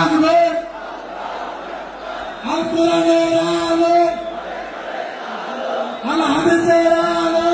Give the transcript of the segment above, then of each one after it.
আকবার আল কোরআনের আলো আল হাদিসের আলো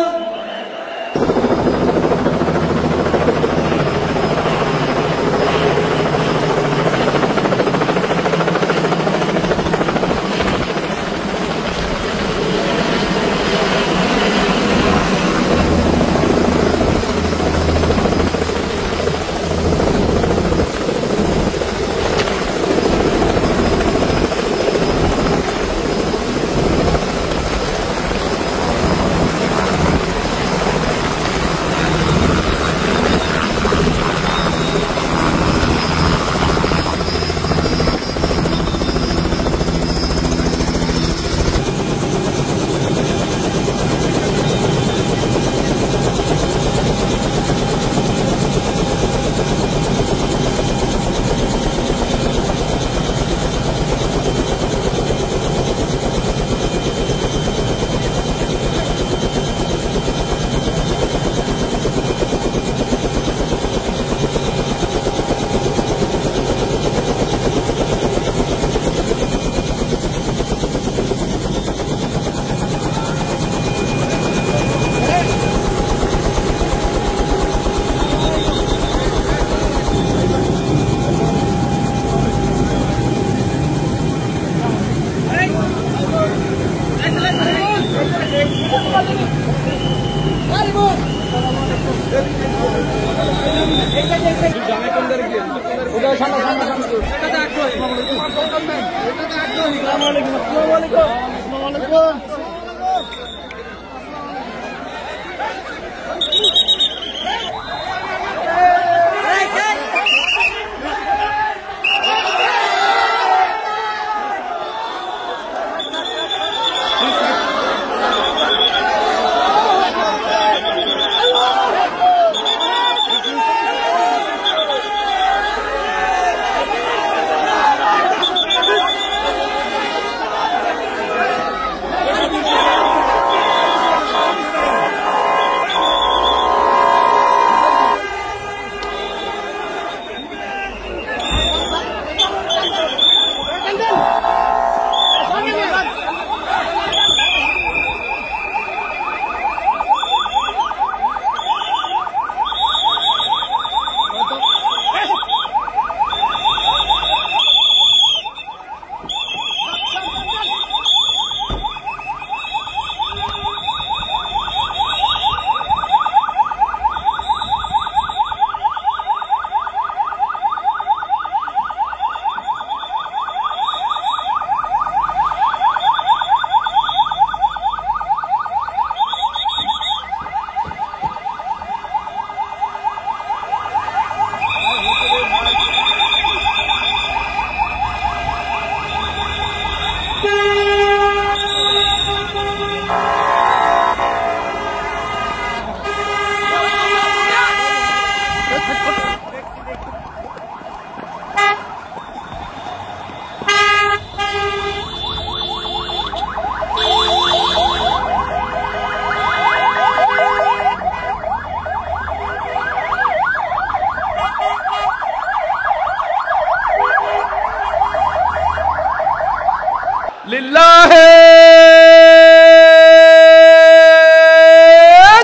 লিল্লাহে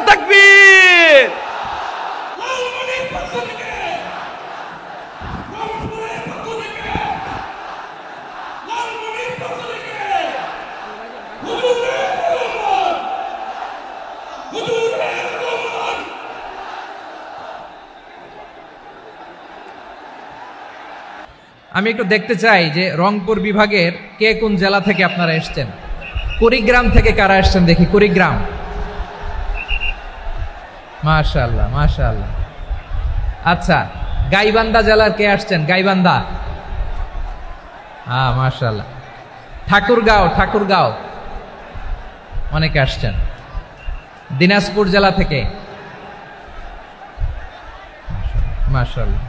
তাকবীর। আমি একটু দেখতে চাই যে রংপুর বিভাগের কে কোন জেলা থেকে আপনারা এসেছেন। কুড়িগ্রাম থেকে কারা এসেছেন দেখি, কুড়িগ্রাম। মাশাআল্লাহ মাশাআল্লাহ। আচ্ছা, গাইবান্ধা জেলার কে আসছেন? গাইবান্ধা, হ্যাঁ মাশাআল্লাহ। ঠাকুরগাঁও, ঠাকুরগাঁও অনেকে আসছেন। দিনাজপুর জেলা থেকে মাশাআল্লাহ।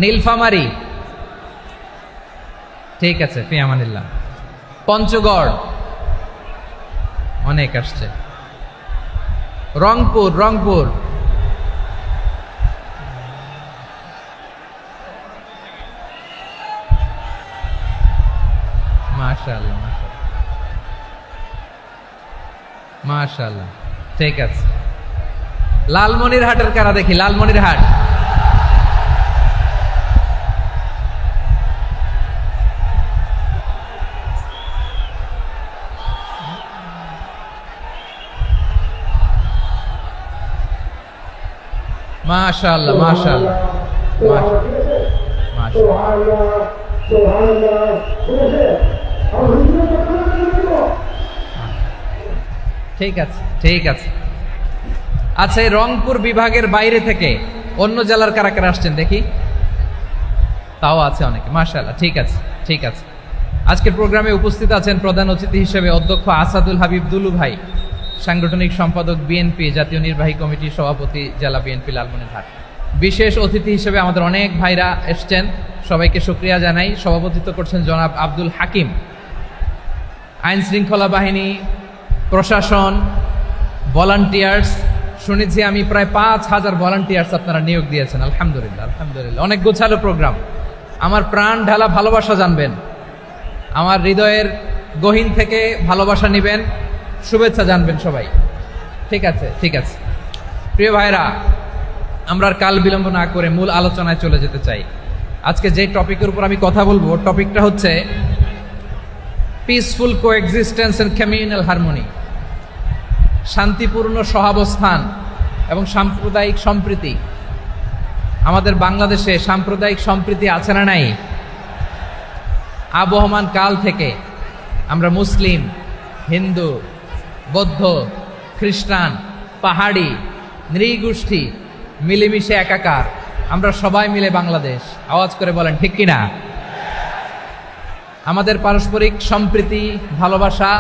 নীলফামারী, ঠিক আছে, ফি আমানিল্লাহ। পঞ্চগড় অনেক আসছে। রংপুর, রংপুর, মাশাআল্লাহ, মাশাআল্লাহ, ঠিক আছে। লালমনিরহাটের কারা দেখি, লালমনিরহাট। মাশাআল্লাহ, মাশাআল্লাহ, ঠিক আছে, ঠিক আছে। আচ্ছা, এই রংপুর বিভাগের বাইরে থেকে অন্য জেলার কারা কারা আসছেন দেখি? তাও আছে অনেকে, মাশাআল্লাহ, ঠিক আছে, ঠিক আছে। আজকের প্রোগ্রামে উপস্থিত আছেন প্রধান অতিথি হিসেবে অধ্যক্ষ আসাদুল হাবিব দুলু ভাই, সাংগঠনিক সম্পাদক বিএনপি, জাতীয় নির্বাহী কমিটির সভাপতি, জেলা বিএনপি লালমনিরহাট। বিশেষ অতিথি হিসেবে আমাদের অনেক ভাইরা এসছেন, সবাইকে শুকরিয়া জানাই। সভাপতিত্ব করছেন জনাব আব্দুল হাকিম। আইন শৃঙ্খলা বাহিনী, প্রশাসন, ভলান্টিয়ার্স, শুনেছি আমি প্রায় 5000 ভলান্টিয়ার্স আপনারা নিয়োগ দিয়েছেন। আলহামদুলিল্লাহ, আলহামদুলিল্লাহ, অনেক গোছালো প্রোগ্রাম। আমার প্রাণ ঢালা ভালোবাসা জানবেন, আমার হৃদয়ের গহীন থেকে ভালোবাসা নিবেন, শুভেচ্ছা জানবেন সবাই। ঠিক আছে, ঠিক আছে। প্রিয় ভাইরা, আমরা আর কাল বিলম্ব না করে মূল আলোচনায় চলে যেতে চাই। আজকে যে টপিকের উপর আমি কথা বলবো, টপিকটা হচ্ছে peaceful coexistence and communal harmony, শান্তিপূর্ণ সহাবস্থান এবং সাম্প্রদায়িক সম্প্রীতি। আমাদের বাংলাদেশে সাম্প্রদায়িক সম্প্রীতি আছে না নাই? আবহমান কাল থেকে আমরা মুসলিম, হিন্দু, বৌদ্ধ, খ্রিস্টান, পাহাড়ি, নৃগোষ্ঠী মিলেমিশে একাকার, আমরা সবাই মিলে বাংলাদেশ। আওয়াজ করে বলেন ঠিক কিনা? আমাদের পারস্পরিক সম্প্রীতি, ভালোবাসা,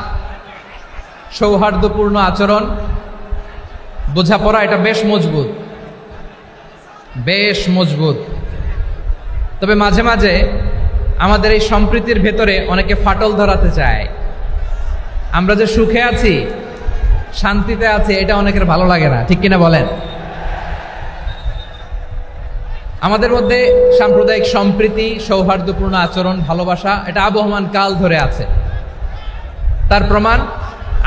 সৌহার্দ্যপূর্ণ আচরণ, বোঝাপড়া, এটা বেশ মজবুত, বেশ মজবুত। তবে মাঝে মাঝে আমাদের এই সম্প্রীতির ভেতরে অনেকে ফাটল ধরাতে চায়। আমরা যে সুখে আছি, শান্তিতে আছি, এটা অনেকের ভালো লাগে না, ঠিক কিনা বলেন? আমাদের মধ্যে সাম্প্রদায়িক সম্প্রীতি, সৌহার্দ্যপূর্ণ আচরণ, ভালোবাসা, এটা আবহমান কাল ধরে আছে। তার প্রমাণ,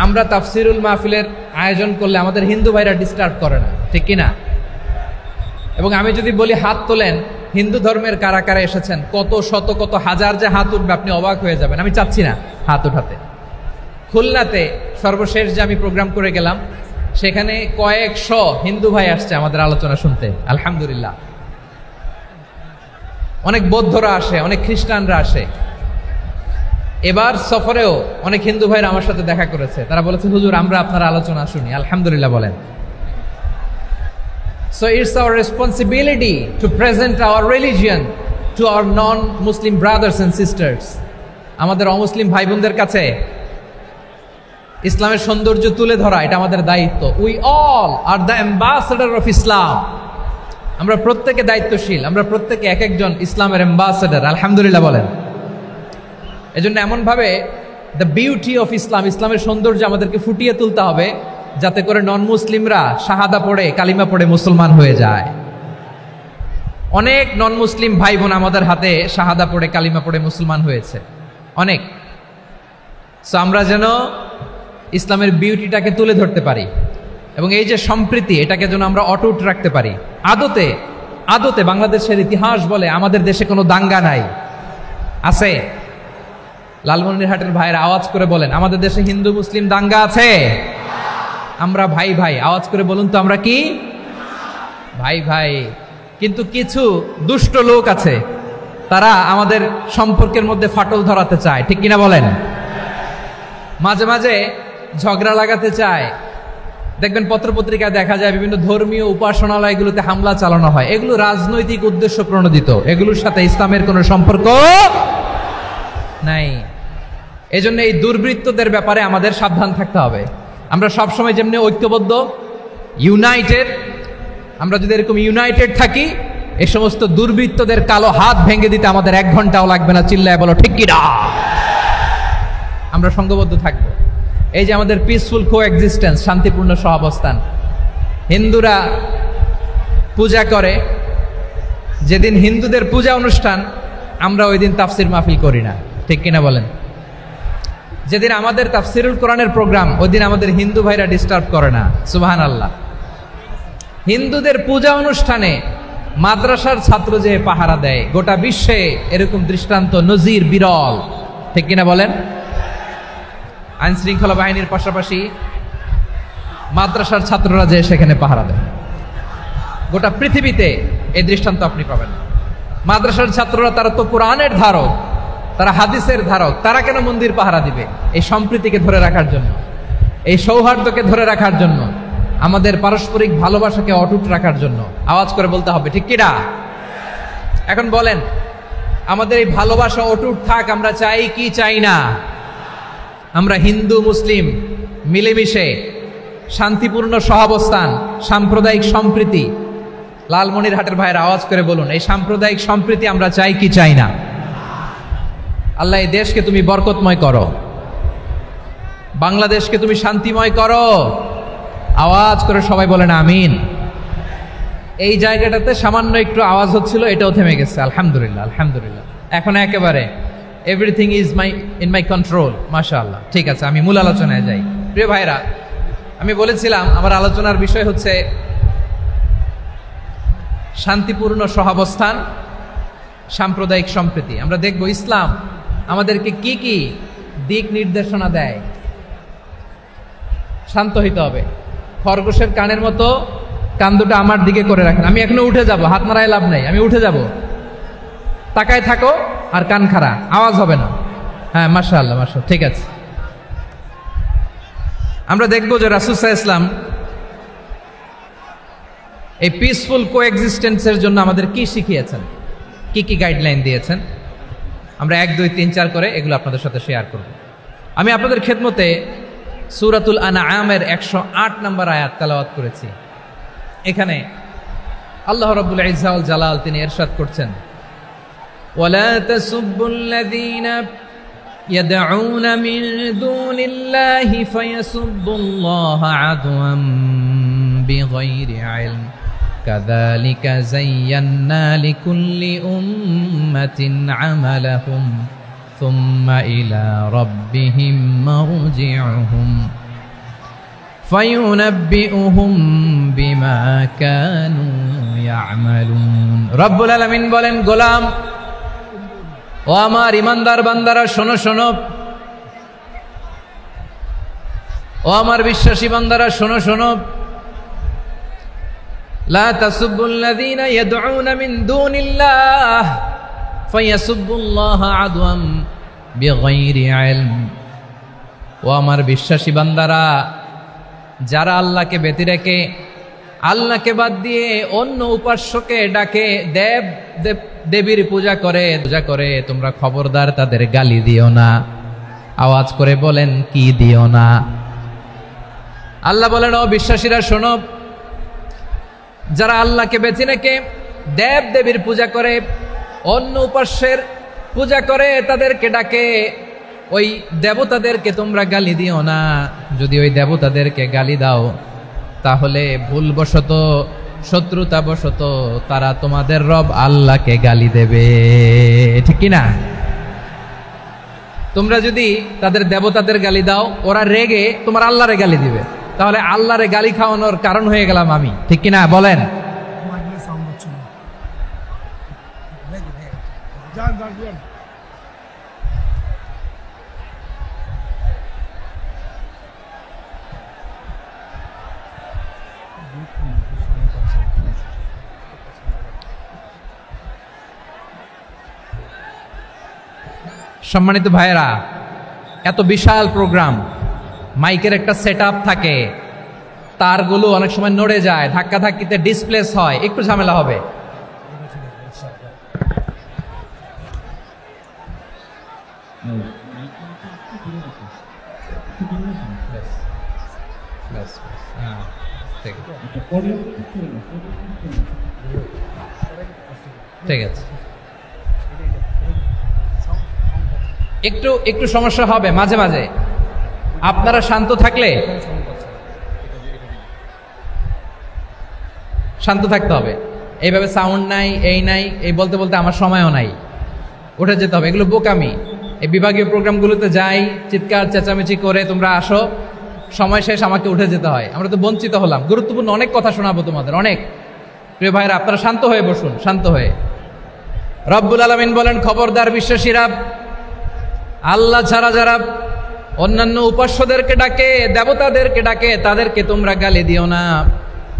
আমরা তাফসিরুল মাহফিলের আয়োজন করলে আমাদের হিন্দু ভাইরা ডিস্টার্ব করে না, ঠিক কিনা? এবং আমি যদি বলি হাত তোলেন, হিন্দু ধর্মের কারা কারা এসেছেন, কত শত কত হাজার যে হাত উঠবে, আপনি অবাক হয়ে যাবেন। আমি চাচ্ছি না হাত উঠাতে। খুলনাতে সর্বশেষ যে আমি প্রোগ্রাম করে গেলাম, সেখানে কয়েকশ হিন্দু ভাই আসছে আমাদের আলোচনা শুনতে, আলহামদুলিল্লাহ। অনেক বৌদ্ধরা আসে, অনেক খ্রিস্টানরা আসে। এবার সফরেও অনেক হিন্দু ভাইরা আমার সাথে দেখা করেছে, তারা বলেছে হুজুর আমরা আপনার আলোচনা শুনি, আলহামদুলিল্লাহ বলেন। So it's our responsibility to present our religion to our non-Muslim brothers and sisters. আমাদের অমুসলিম ভাই বোনদের কাছে ইসলামের সৌন্দর্য তুলে ধরা, এটা আমাদের দায়িত্ব। We all are the ambassador of Islam. আমরা প্রত্যেকে দায়িত্বশীল, আমরা প্রত্যেকে এক একজন ইসলামের অ্যাম্বাসেডর, আলহামদুলিল্লাহ বলেন। এজন্য এমনভাবে দ্য বিউটি অফ ইসলাম, ইসলামের সৌন্দর্য আমাদেরকে ফুটিয়ে তুলতে হবে, যাতে করে নন মুসলিমরা শাহাদা পড়ে, কালিমা পড়ে মুসলমান হয়ে যায়। অনেক নন মুসলিম ভাই বোন আমাদের হাতে শাহাদা পড়ে, কালিমা পড়ে মুসলমান হয়েছে, অনেক। সো আমরা যেন ইসলামের বিউটিটাকে তুলে ধরতে পারি এবং এই যে সম্প্রীতি, এটাকে যেন আমরা অটুট রাখতে পারি। আদতে আদতে বাংলাদেশের ইতিহাস বলে আমাদের দেশে কোনো দাঙ্গা নাই, আছে? লালমনিরহাটের ভাইয়েরা আওয়াজ করে বলেন, আমাদের দেশে হিন্দু মুসলিম দাঙ্গা আছে? আমরা ভাই ভাই, আওয়াজ করে বলুন তো, আমরা কি ভাই ভাই? কিন্তু কিছু দুষ্ট লোক আছে, তারা আমাদের সম্পর্কের মধ্যে ফাটল ধরাতে চায়, ঠিক কিনা বলেন? মাঝে মাঝে ঝগড়া লাগাতে চায়। দেখবেন পত্রপত্রিকায় দেখা যায় বিভিন্ন ধর্মীয় উপাসনালয়গুলোতে হামলা চালানো হয়, এগুলো রাজনৈতিক উদ্দেশ্য প্রণোদিত, এগুলোর সাথে ইসলামের কোনো সম্পর্ক নাই। এজন্য এই দুর্বৃত্তদের ব্যাপারে আমাদের সাবধান থাকতে হবে। আমরা সবসময় যেমনি ঐক্যবদ্ধ, ইউনাইটেড, আমরা যদি এরকম ইউনাইটেড থাকি, এই সমস্ত দুর্বৃত্তদের কালো হাত ভেঙে দিতে আমাদের 1 ঘন্টাও লাগবে না। চিল্লায় বলো ঠিক কিনা? আমরা সংঘবদ্ধ থাকবো। এই যে আমাদের পিসফুল কোএক্সিস্টেন্স, শান্তিপূর্ণ সহাবস্থান। হিন্দুরা পূজা করে, যেদিন হিন্দুদের পূজা অনুষ্ঠান, আমরা ওই দিন তাফসির মাহফিল করি না, ঠিক কিনা বলেন? যেদিন আমাদের তাফসিরুল কোরআনের প্রোগ্রাম, ওই দিন আমাদের হিন্দু ভাইরা ডিস্টার্ব করে না। সুবহানাল্লাহ। হিন্দুদের পূজা অনুষ্ঠানে মাদ্রাসার ছাত্র যে পাহারা দেয়, গোটা বিশ্বে এরকম দৃষ্টান্ত নজির বিরল, ঠিক কিনা বলেন? আইন শৃঙ্খলা বাহিনীর পাশাপাশি মাদ্রাসার ছাত্ররা যে সেখানে পাহারা দেয়, গোটা পৃথিবীতে এই দৃষ্টান্ত আপনি পাবেন না। মাদ্রাসার ছাত্ররা, তারা তো কোরআনের ধারক, তারা হাদিসের ধারক, তারা কেন মন্দির পাহারা দিবে? এই সম্প্রীতিকে ধরে রাখার জন্য, এই সৌহার্দ্যকে ধরে রাখার জন্য, আমাদের পারস্পরিক ভালোবাসাকে অটুট রাখার জন্য। আওয়াজ করে বলতে হবে, ঠিক কিনা? এখন বলেন, আমাদের এই ভালোবাসা অটুট থাক, আমরা চাই কি চাই না? আমরা হিন্দু মুসলিম মিলেমিশে শান্তিপূর্ণ সহাবস্থান, সাম্প্রদায়িক সম্প্রীতি, লালমনিরহাটের ভাইয়ের আওয়াজ করে বলুন, এই সাম্প্রদায়িক সম্প্রীতি আমরা চাই কি চাই না? আল্লাহ এই দেশকে তুমি বরকতময় করো, বাংলাদেশকে তুমি শান্তিময় করো। আওয়াজ করে সবাই বলেন আমিন। এই জায়গাটাতে সামান্য একটু আওয়াজ হচ্ছিল, এটাও থেমে গেছে। আলহামদুলিল্লাহ, আলহামদুলিল্লাহ। এখন একেবারে everything is in my control. মাশাআল্লাহ। ঠিক আছে, আমি মূল আলোচনায় যাই। প্রিয় ভাইরা, আমি বলেছিলাম আমার আলোচনার বিষয় হচ্ছে শান্তিপূর্ণ সহাবস্থান, সাম্প্রদায়িক সম্প্রীতি। আমরা দেখব ইসলাম আমাদেরকে কি কি দিক নির্দেশনা দেয়। শান্ত হইতে হবে। খরগোশের কানের মতো কান দুটো আমার দিকে করে রাখেন। আমি এখনো উঠে যাব, হাত নাড়ায় লাভ নাই, আমি উঠে যাব। তাকায় থাকো আর কান খাড়া, আওয়াজ হবে না। হ্যাঁ, মাশাআল্লাহ, মাশাআল্লাহ। ঠিক আছে, আমরা দেখব যে রাসূল সাল্লাল্লাহু আলাইহি ওয়াসাল্লাম এই পিসফুল কোএক্সিস্টেন্সের জন্য আমাদের কি শিখিয়েছেন, কি কি গাইডলাইন দিয়েছেন। আমরা 1, 2, 3, 4 করে এগুলো আপনাদের সাথে শেয়ার করব। আমি আপনাদের খেদমতে সূরাতুল আনআমের 108 নম্বর আয়াত তেলাওয়াত করেছি। এখানে আল্লাহ রাব্বুল ইজ্জা ওয়াল জালাল তিনি ইরশাদ করছেন, ওয়ালা তাসুব্বুল্লাযীনা ইয়াদউনা মিন দুনিল্লাহি ফায়াসুব্বুল্লাহা আদওয়াম বিগাইরি ইলম কাযালিকা যায়্যান্না লিকুল্লি উম্মাতিন আমালাহুম সুম্মা ইলা রাব্বিহিম মারজিউহুম ফায়ুনাব্বিউহুম বিমা কানু ইয়ামালুন। রব্বুল আলামিন বলেন, গোলাম ও আমার ইমানদার বান্দারা, শোনো শোনো। ও আমার বিশ্বাসী বান্দারা, শোনো শোনো। লা তাসুব্বুল্লাযীনা ইয়াদউনা মিন দুনিল্লাহ ফায়াসুব্বুল্লাহা আদওয়াম বিগাইরি ইলম। ও আমার বিশ্বাসী বান্দারা, যারা আল্লাহকে ব্যতি রেখে, আল্লাহকে বাদ দিয়ে অন্য উপাস্যকে ডাকে, দেবীর পূজা করে, তোমরা খবরদার তাদের গালি দিও না। আওয়াজ করে বলেন, কি দিও না? আল্লাহ বলেন, ও বিশ্বাসীরা শোনো, যারা আল্লাহকে বেছে রেখে দেবীর পূজা করে, অন্য উপাস্যের পূজা করে, তাদেরকে ডাকে, ওই দেবতাদেরকে তোমরা গালি দিও না। যদি ওই দেবতাদেরকে গালি দাও, তাহলে ভুলবশত, শত্রুতাবশত তারা তোমাদের রব আল্লাহকে গালি দেবে, ঠিক কিনা? তোমরা যদি তাদের দেবতাদের গালি দাও, ওরা রেগে তোমার আল্লাহরে গালি দিবে, তাহলে আল্লাহরে গালি খাওয়ানোর কারণ হয়ে গেলাম আমি, ঠিক কিনা বলেন? সম্মানিত ভাইয়েরা, এত বিশাল প্রোগ্রাম, মাইকের একটা সেটআপ থাকে, তারগুলো অনেক সময় নড়ে যায়, ধাক্কা ধাক্কিতে ডিসপ্লেস হয়, একটু ঝামেলা হবে। ঠিক আছে, একটু একটু সমস্যা হবে মাঝে মাঝে। আপনারা শান্ত থাকলে, শান্ত থাকতে হবে। এইভাবে সাউন্ড নাই, এই নাই, এই বলতে বলতে আমার সময়ও নাই, উঠে যেতে হবে, এগুলো বোকামি। এই বিভাগীয় প্রোগ্রামগুলোতে যাই, চিৎকার চেঁচামেচি করে তোমরা আসো, সময় শেষ আমাকে উঠে যেতে হয়। আমরা তো বঞ্চিত হলাম। গুরুত্বপূর্ণ অনেক কথা শোনাবো তোমাদের, অনেক। প্রিয় ভাইরা, আপনারা শান্ত হয়ে বসুন, শান্ত হয়ে। রব্বুল আলামিন বলেন, খবরদার বিশ্বাসীরা, আল্লাহ ছাড়া যারা অন্যান্য উপাস্যদেরকে ডাকে, দেবতাদেরকে ডাকে, তাদেরকে তোমরা গালি দিও না।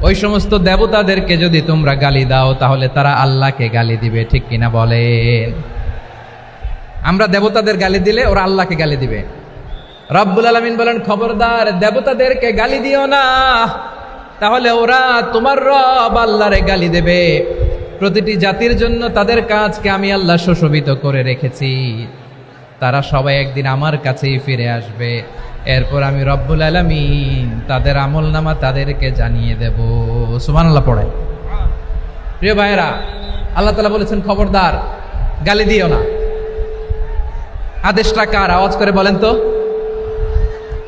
ওই সমস্ত দেবতাদেরকে যদি তোমরা গালি দাও তাহলে তারা আল্লাহকে গালি দিবে, ঠিক কিনা বলেন? আমরা দেবতাদের গালি দিলে ওরা আল্লাহকে গালি দিবে। রব্বুল আলামিন বলেন, খবরদার দেবতাদেরকে গালি দিও না, তাহলে ওরা তোমার রব আল্লাহরে গালি দেবে। প্রতিটি জাতির জন্য তাদের কাজকে আমি আল্লাহ সুশোভিত করে রেখেছি, তারা সবাই একদিন আমার কাছেই ফিরে আসবে। এরপর আমি রব্বুল আলামিন তাদের আমলনামা তাদেরকে জানিয়ে দেব। সুবহানাল্লাহ পড়ে। প্রিয় ভাইয়েরা, আল্লাহ তাআলা বলেছেন খবরদার গালি দিও না। আদেশটা কার? আওয়াজ করে বলেন তো।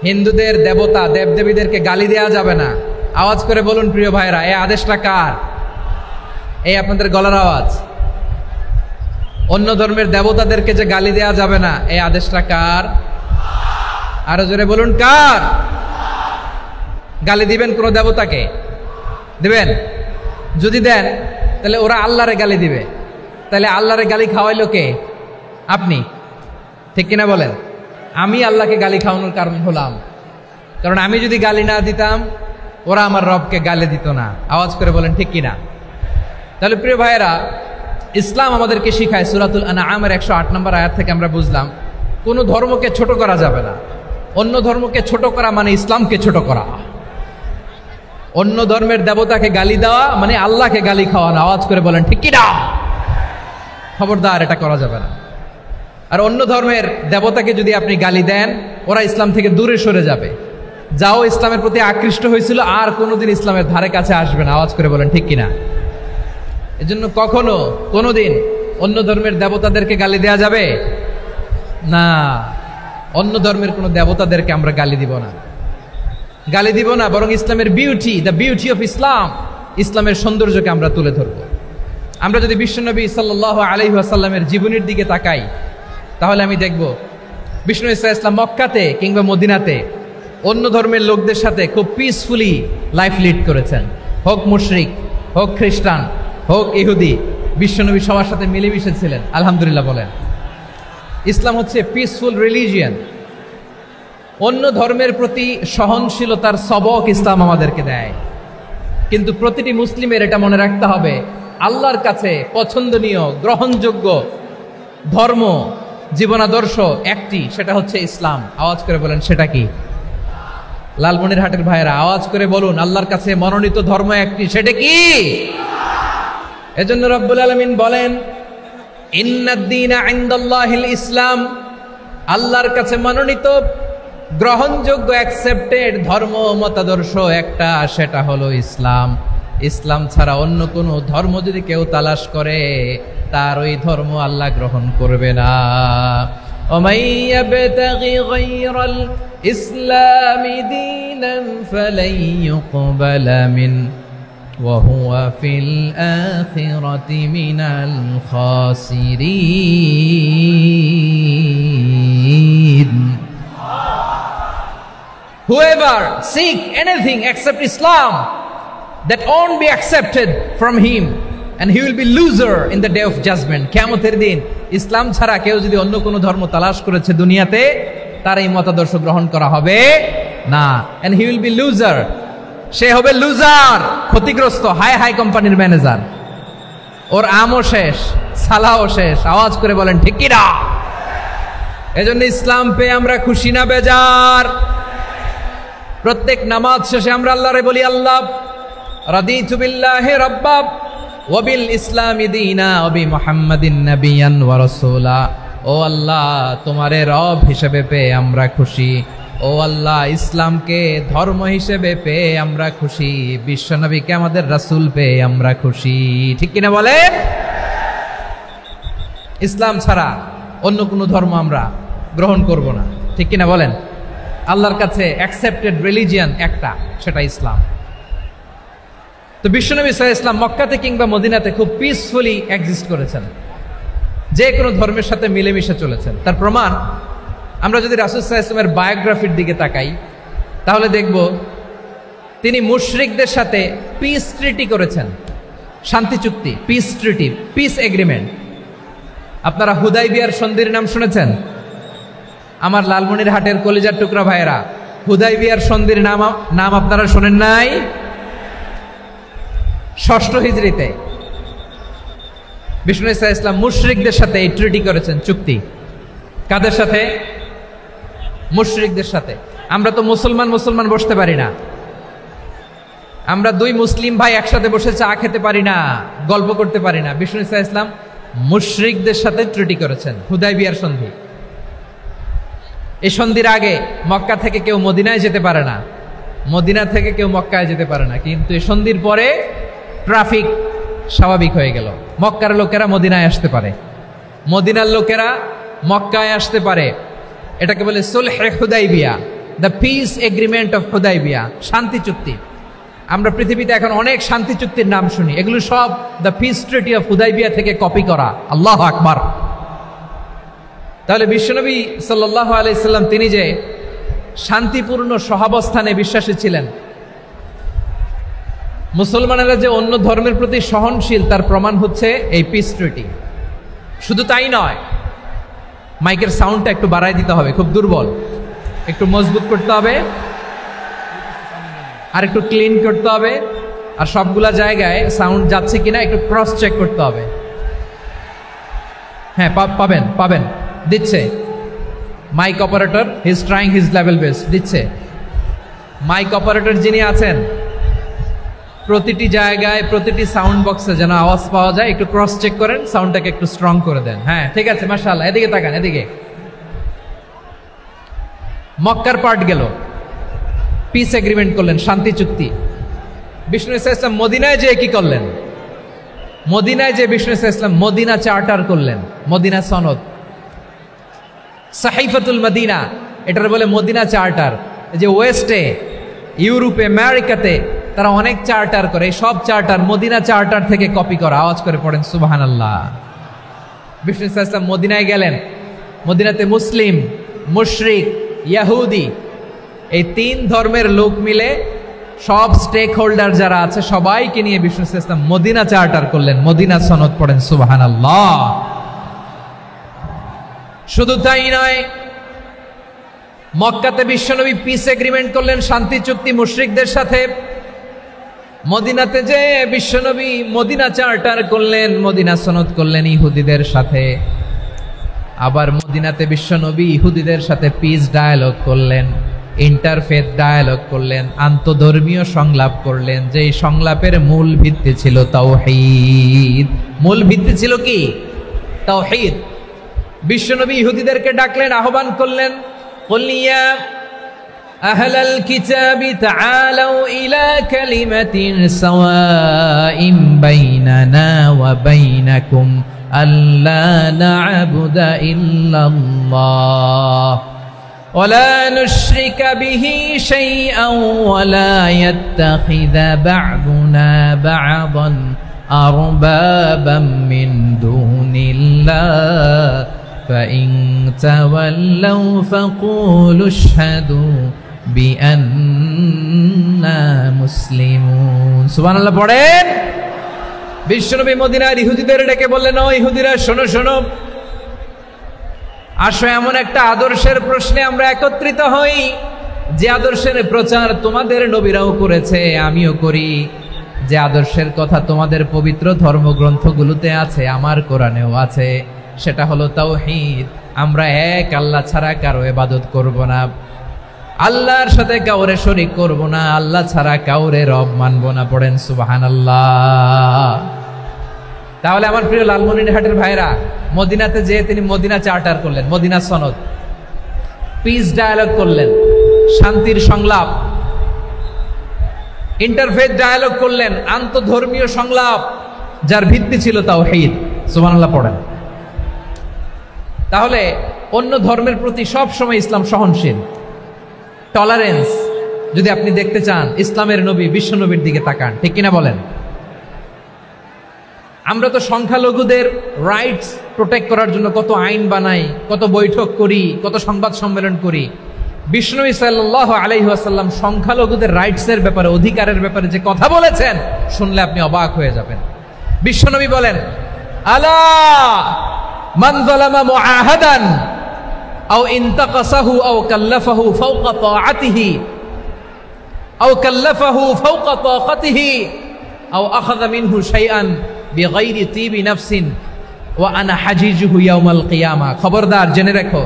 হিন্দুদের দেবতা দেবদেবীদেরকে গালি দেওয়া যাবে না। আওয়াজ করে বলুন প্রিয় ভাইয়েরা, এই আদেশটা কার? এই আপনাদের গলার আওয়াজ। অন্য ধর্মের দেবতাদেরকে যে গালি দেওয়া যাবে না, এই আদেশটা কার? আরো জোরে বলুন, কার? গালি দিবেন কোন দেবতাকে? দিবেন? যদি দেন তাহলে ওরা আল্লাহরে গালি দিবে। তাহলে আল্লাহরে গালি খাওয়াইলো কে? আপনি, ঠিক কিনা বলেন? আমি আল্লাহকে গালি খাওয়ানোর কারণ হলাম, কারণ আমি যদি গালি না দিতাম ওরা আমার রবকে গালি দিত না। আওয়াজ করে বলেন ঠিক কিনা? তাহলে প্রিয় ভাইয়েরা, ইসলাম আমাদেরকে শিখায়, সূরাতুল আনআমের 108 নম্বর আয়াত থেকে আমরা বুঝলাম কোনো ধর্মকে ছোট করা যাবে না। অন্য ধর্মকে ছোট করা মানে ইসলামকে ছোট করা। অন্য ধর্মের দেবতাকে গালি দেওয়া মানে আল্লাহকে গালি খাওয়ানো। আওয়াজ করে বলেন ঠিক কিনা? খবরদার, এটা করা যাবে না। আর অন্য ধর্মের দেবতাকে যদি আপনি গালি দেন, ওরা ইসলাম থেকে দূরে সরে যাবে। যাও ইসলামের প্রতি আকৃষ্ট হয়েছিল আর কোনোদিন ইসলামের ধারে কাছে আসবে না। আওয়াজ করে বলেন ঠিক কিনা? এজন্য কখনো কোনোদিন অন্য ধর্মের দেবতাদেরকে গালি দেয়া যাবে না। অন্য ধর্মের কোনো দেবতাদেরকে আমরা গালি দিব না, গালি দিব না, বরং ইসলামের beauty, the beauty of Islam, ইসলামের সৌন্দর্যকে আমরা তুলে ধরব। আমরা যদি বিশ্বনবী সাল্লাল্লাহু আলাইহি ওয়াসাল্লামের জীবনের দিকে তাকাই, তাহলে আমি দেখব বিষ্ণু ইসলাম মক্কাতে কিংবা মদিনাতে অন্য ধর্মের লোকদের সাথে খুব পিসফুলি লাইফ লিড করেছেন। হোক মুশরিক, হোক খ্রিস্টান, হোক ইহুদি, বিশ্বনবী সবার সাথে মিলেমিশে ছিলেন। আলহামদুলিল্লাহ বলেন। ইসলাম হচ্ছে পিসফুল রিলিজিয়ান। অন্য ধর্মের প্রতি সহনশীলতার সবক ইসলাম আমাদেরকে দেয়। কিন্তু প্রতিটি মুসলিমের এটা মনে রাখতে হবে, আল্লাহর কাছে পছন্দনীয় গ্রহণযোগ্য ধর্ম, জীবনাদর্শ একটি, সেটা হচ্ছে ইসলাম। আওয়াজ করে বলেন সেটা কি? লালমনিরহাটের ভাইয়েরা আওয়াজ করে বলুন, আল্লাহর কাছে মনোনীত ধর্ম একটি, সেটা কি? এজন্য রব্বুল আলামিন বলেন, ইন্নাদ-দীনা ইনদাল্লাহিল ইসলাম, আল্লাহর কাছে মনোনীত গ্রহণযোগ্য অ্যাকসেপ্টেড ধর্ম মতাদর্শ একটা, সেটা হলো ইসলাম। ইসলাম ছাড়া অন্য কোনো ধর্ম যদি কেউ তালাশ করে, তার ওই ধর্ম আল্লাহ গ্রহণ করবে না। ওমাই ইয়াবতাগি গায়রাল ইসলামি দীনান ফালাই ইউকবালা মিন ওয়া হুয়া ফিল আখিরাতি মিনাল খাসিরিন। Whoever seek anything except Islam, that won't be accepted from him, and he will be loser in the day of judgment. কিয়ামতের দিন ইসলাম ছাড়া কেউ যদি অন্য কোনো ধর্ম তালাশ করেছে দুনিয়াতে, তার এই মতাদর্শ গ্রহণ করা হবে না। and he will be loser, সে হবে লুজার, ক্ষতিগ্রস্ত, হাই হাই কোম্পানির ম্যানেজার। ওর আমও শেষ, সালাও শেষ। আওয়াজ করে বলেন ঠিক কি না? এজন্য ইসলাম পেয়ে আমরা খুশি না বেজার? প্রত্যেক নামাজ শেষে আমরা আল্লাহরে বলি, আল্লাহ রাদিতু বিল্লাহি রাব্বা ওয়া বিল ইসলামি দীনা ওয়া বি মুহাম্মাদিন নাবিয়ান ওয়া রাসূলা। ও আল্লাহ, তোমারে রব হিসেবে পেয়ে আমরা খুশি। ও আল্লাহ, ইসলামকে ধর্ম হিসেবে পেয়ে আমরা খুশি। বিশ্বনবীকে আমাদের রাসূল পেয়ে আমরা খুশি। ঠিক কিনা বলে? ইসলাম ছাড়া অন্য কোনো ধর্ম আমরা গ্রহণ করব না। ঠিক কিনা বলেন? আল্লাহর কাছে অ্যাকসেপ্টেড রিলিজিয়ান একটা, সেটা ইসলাম। তো বিশ্বনবী সাল্লাল্লাহু আলাইহি ওয়াসাল্লাম মক্কাতে কিংবা মদিনাতে খুব পিসফুলি এক্সিস্ট করেছেন। যে কোনো ধর্মের সাথে মিলেমিশে চলেছেন। তার প্রমাণ আমরা যদি রাসূল সাল্লাল্লাহু আলাইহি ওয়াসাল্লামের বায়োগ্রাফির দিকে তাকাই তাহলে দেখব তিনি মুশরিকদের সাথে পিস ট্রিটি করেছেন, শান্তি চুক্তি, পিস ট্রিটি, পিস এগ্রিমেন্ট। আপনারা হুদাইবিয়ার সন্ধির নাম শুনেছেন? আমার লালমনিরহাটের কলিজার টুকরা ভাইয়েরা, হুদাইবিয়ার সন্ধির নাম আপনারা শোনেন নাই? 6ষ্ঠ হিজরিতে বিষ্ণু ঈসা ইসলাম মুশরিকদের সাথে এই ট্রিটি করেছেন, চুক্তি। কাদের সাথে? মুশরিকদের সাথে। আমরা তো মুসলমান বসতে পারি না, আমরা দুই মুসলিম ভাই একসাথে বসে চা খেতে পারি না, গল্প করতে পারি না। বিষ্ণু ঈসা ইসলাম মুশরিকদের সাথে ট্রিটি করেছেন, হুদাইবিয়ার সন্ধি। এই সন্ধির আগে মক্কা থেকে কেউ মদিনায় যেতে পারে না, মদিনা থেকে কেউ মক্কায় যেতে পারে না, কিন্তু এই সন্ধির পরে ট্রাফিক স্বাভাবিক হয়ে গেল। মক্কার লোকেরা মদিনায় আসতে পারে, মদিনার লোকেরা মক্কায় আসতে পারে। এটাকে বলে সুলহে হুদাইবিয়া, the peace agreement of Hudaibiya, শান্তি চুক্তি। আমরা পৃথিবীতে এখন অনেক শান্তি চুক্তির নাম শুনি, এগুলো সব the piece treaty of Hudaibiya থেকে কপি করা। আল্লাহু আকবার। তাহলে বিশ্বনবী সাল্লাল্লাহু আলাইহি সাল্লাম তিনি যে শান্তিপূর্ণ সহাবস্থানে বিশ্বাসী ছিলেন, মুসলমানেরা যে অন্য ধর্মের প্রতি সহনশীল তার প্রমাণ হচ্ছে এই পিস ট্রিটি। শুধু তাই নয়, মাইকের সাউন্ডটা একটু বাড়াই দিতে হবে, খুব দুর্বল, একটু মজবুত করতে হবে, আর একটু ক্লিন করতে হবে, আর সবগুলা জায়গায় সাউন্ড যাচ্ছে কিনা একটু ক্রস চেক করতে হবে। হ্যাঁ, পাবেন দিচ্ছে mike operator, he is trying his level best, দিচ্ছে। মাইক অপারেটর যিনি আছেন প্রতিটি জায়গায় প্রতিটি সাউন্ড বক্সে যেন আওয়াজ পাওয়া যায়, একটু ক্রস চেক করেন, সাউন্ডটাকে একটু স্ট্রং করে দেন। হ্যাঁ, ঠিক আছে, মাশাআল্লাহ। এদিকে তাকান, এদিকে। মক্কার পার্ট গেল, পিস এগ্রিমেন্ট করলেন, শান্তি চুক্তি। বিষ্ণু ঈসা ইসলাম মদিনায় যে কি করলেন? মদিনায় যে বিষ্ণু ঈসা ইসলাম মদিনা চার্টার করলেন, মদিনা সনদ, সাহিফাতুল মদিনা, এটার বলে মদিনা চার্টার। যে ওয়েস্টে, ইউরোপে, আমেরিকাতে তারা অনেক চার্টার করে, সব চার্টার মদিনা চার্টার থেকে কপি করা। আওয়াজ করে পড়েন সুবহানাল্লাহ। বিষ্ণু ঈসা ইসলাম মদিনায় গেলেন, মদিনাতে মুসলিম, মুশরিক, ইয়াহুদি, এই 3 ধর্মের লোক মিলে সব স্টেক হোল্ডার যারা আছে সবাইকে নিয়ে বিষ্ণু ঈসা ইসলাম মদিনা চার্টার করলেন, মদিনা সনদ। পড়েন সুবহানাল্লাহ। শুধু তাই নয়, মক্কাতে বিশ্বনবী পিস এগ্রিমেন্ট করলেন, শান্তি চুক্তি মুশরিকদের সাথে। মদিনাতে যে বিশ্বনবী মদিনা চার্টার করলেন, মদিনা সনদ করলেন ইহুদিদের সাথে। আবার মদিনাতে বিশ্বনবী ইহুদিদের সাথে পিস ডায়ালগ করলেন, ইন্টারফেথ ডায়ালগ করলেন, আন্তধর্মীয় সংলাপ করলেন। যেই সংলাপের মূল ভিত্তি ছিল তাওহীদ। মূল ভিত্তি ছিল কি? তাওহীদ। বিশ্বনবী ইহুদিদেরকে ডাকলেন, আহ্বান করলেন, কুল ইয়া আহলাল কিতাবি তাআলাউ ইলা কালিমাতিন সাওয়াইন বাইনানা ওয়া বাইনাকুম আল্লা না'বুদা ইল্লাল্লাহ ওয়া লা নুশরিকা বিহি শাইআন ওয়া লা ইয়াত্তাখিযা বা'দুনা বা'দান আরবাবাম মিন দুনিল্লাহ فإن تولوا فقولوا اشهدوا بأننا مسلمون। সুবহানাল্লাহ পড়েন। বিশ্বনবী মদিনার ইহুদিদের ডেকে বললেন, ও ইহুদিরা, শোনো শোনো, আসো এমন একটা আদর্শের প্রশ্নে আমরা একত্রিত হই যে আদর্শের প্রচার তোমাদের নবীরাও করেছে, আমিও করি। যে আদর্শের কথা তোমাদের পবিত্র ধর্মগ্রন্থগুলোতে আছে, আমার কোরআনেও আছে, সেটা হলো তাওহীদ। আমরা এক আল্লাহ ছাড়া কারো ইবাদত করব না, আল্লাহর সাথে কাউরে শরীক করব না, আল্লাহ ছাড়া কাউরে রব মানব না। পড়েন সুবহানাল্লাহ। তাহলে আমার প্রিয় লালমনিরহাটের ভাইরা, মদিনাতে যে তিনি মদিনা চার্টার করলেন, মদিনা সনদ, পিস ডায়ালগ করলেন, শান্তির সংলাপ, ইন্টারফেথ ডায়ালগ করলেন, আন্তধর্মীয় সংলাপ, যার ভিত্তি ছিল তাওহীদ। সুবহানাল্লাহ পড়েন। তাহলে অন্য ধর্মের প্রতি সব সময় ইসলাম সহনশীল, টলারেন্স। যদি আপনি দেখতে চান ইসলামের নবী বিশ্ব নবীর দিকে তাকান, ঠিক কিনা বলেন? আমরা তো সংখ্যালঘুদের রাইটস প্রোটেক্ট করার জন্য কত আইন বানাই, কত বৈঠক করি, কত সংবাদ সম্মেলন করি। বিষ্ণু সাল্লাল্লাহু আলাইহি ওয়াসাল্লাম সংখ্যালঘুদের রাইটসের ব্যাপারে, অধিকারের ব্যাপারে যে কথা বলেছেন, শুনলে আপনি অবাক হয়ে যাবেন। বিশ্বনবী বলেন, আলা মান যালামা মুআহাদান আও ইনতাকাসাহু আও কাল্লাফাহু ফাওকা তাআতিহি আও কাল্লাফাহু ফাওকা তাকাতিহি আও আখাযা মিনহু শাইআন বিগাইরি তিবি নাফসিন ওয়া আনা হাজিজুহু ইয়াউমাল কিয়ামা। খবরদার, জেনে রাখো,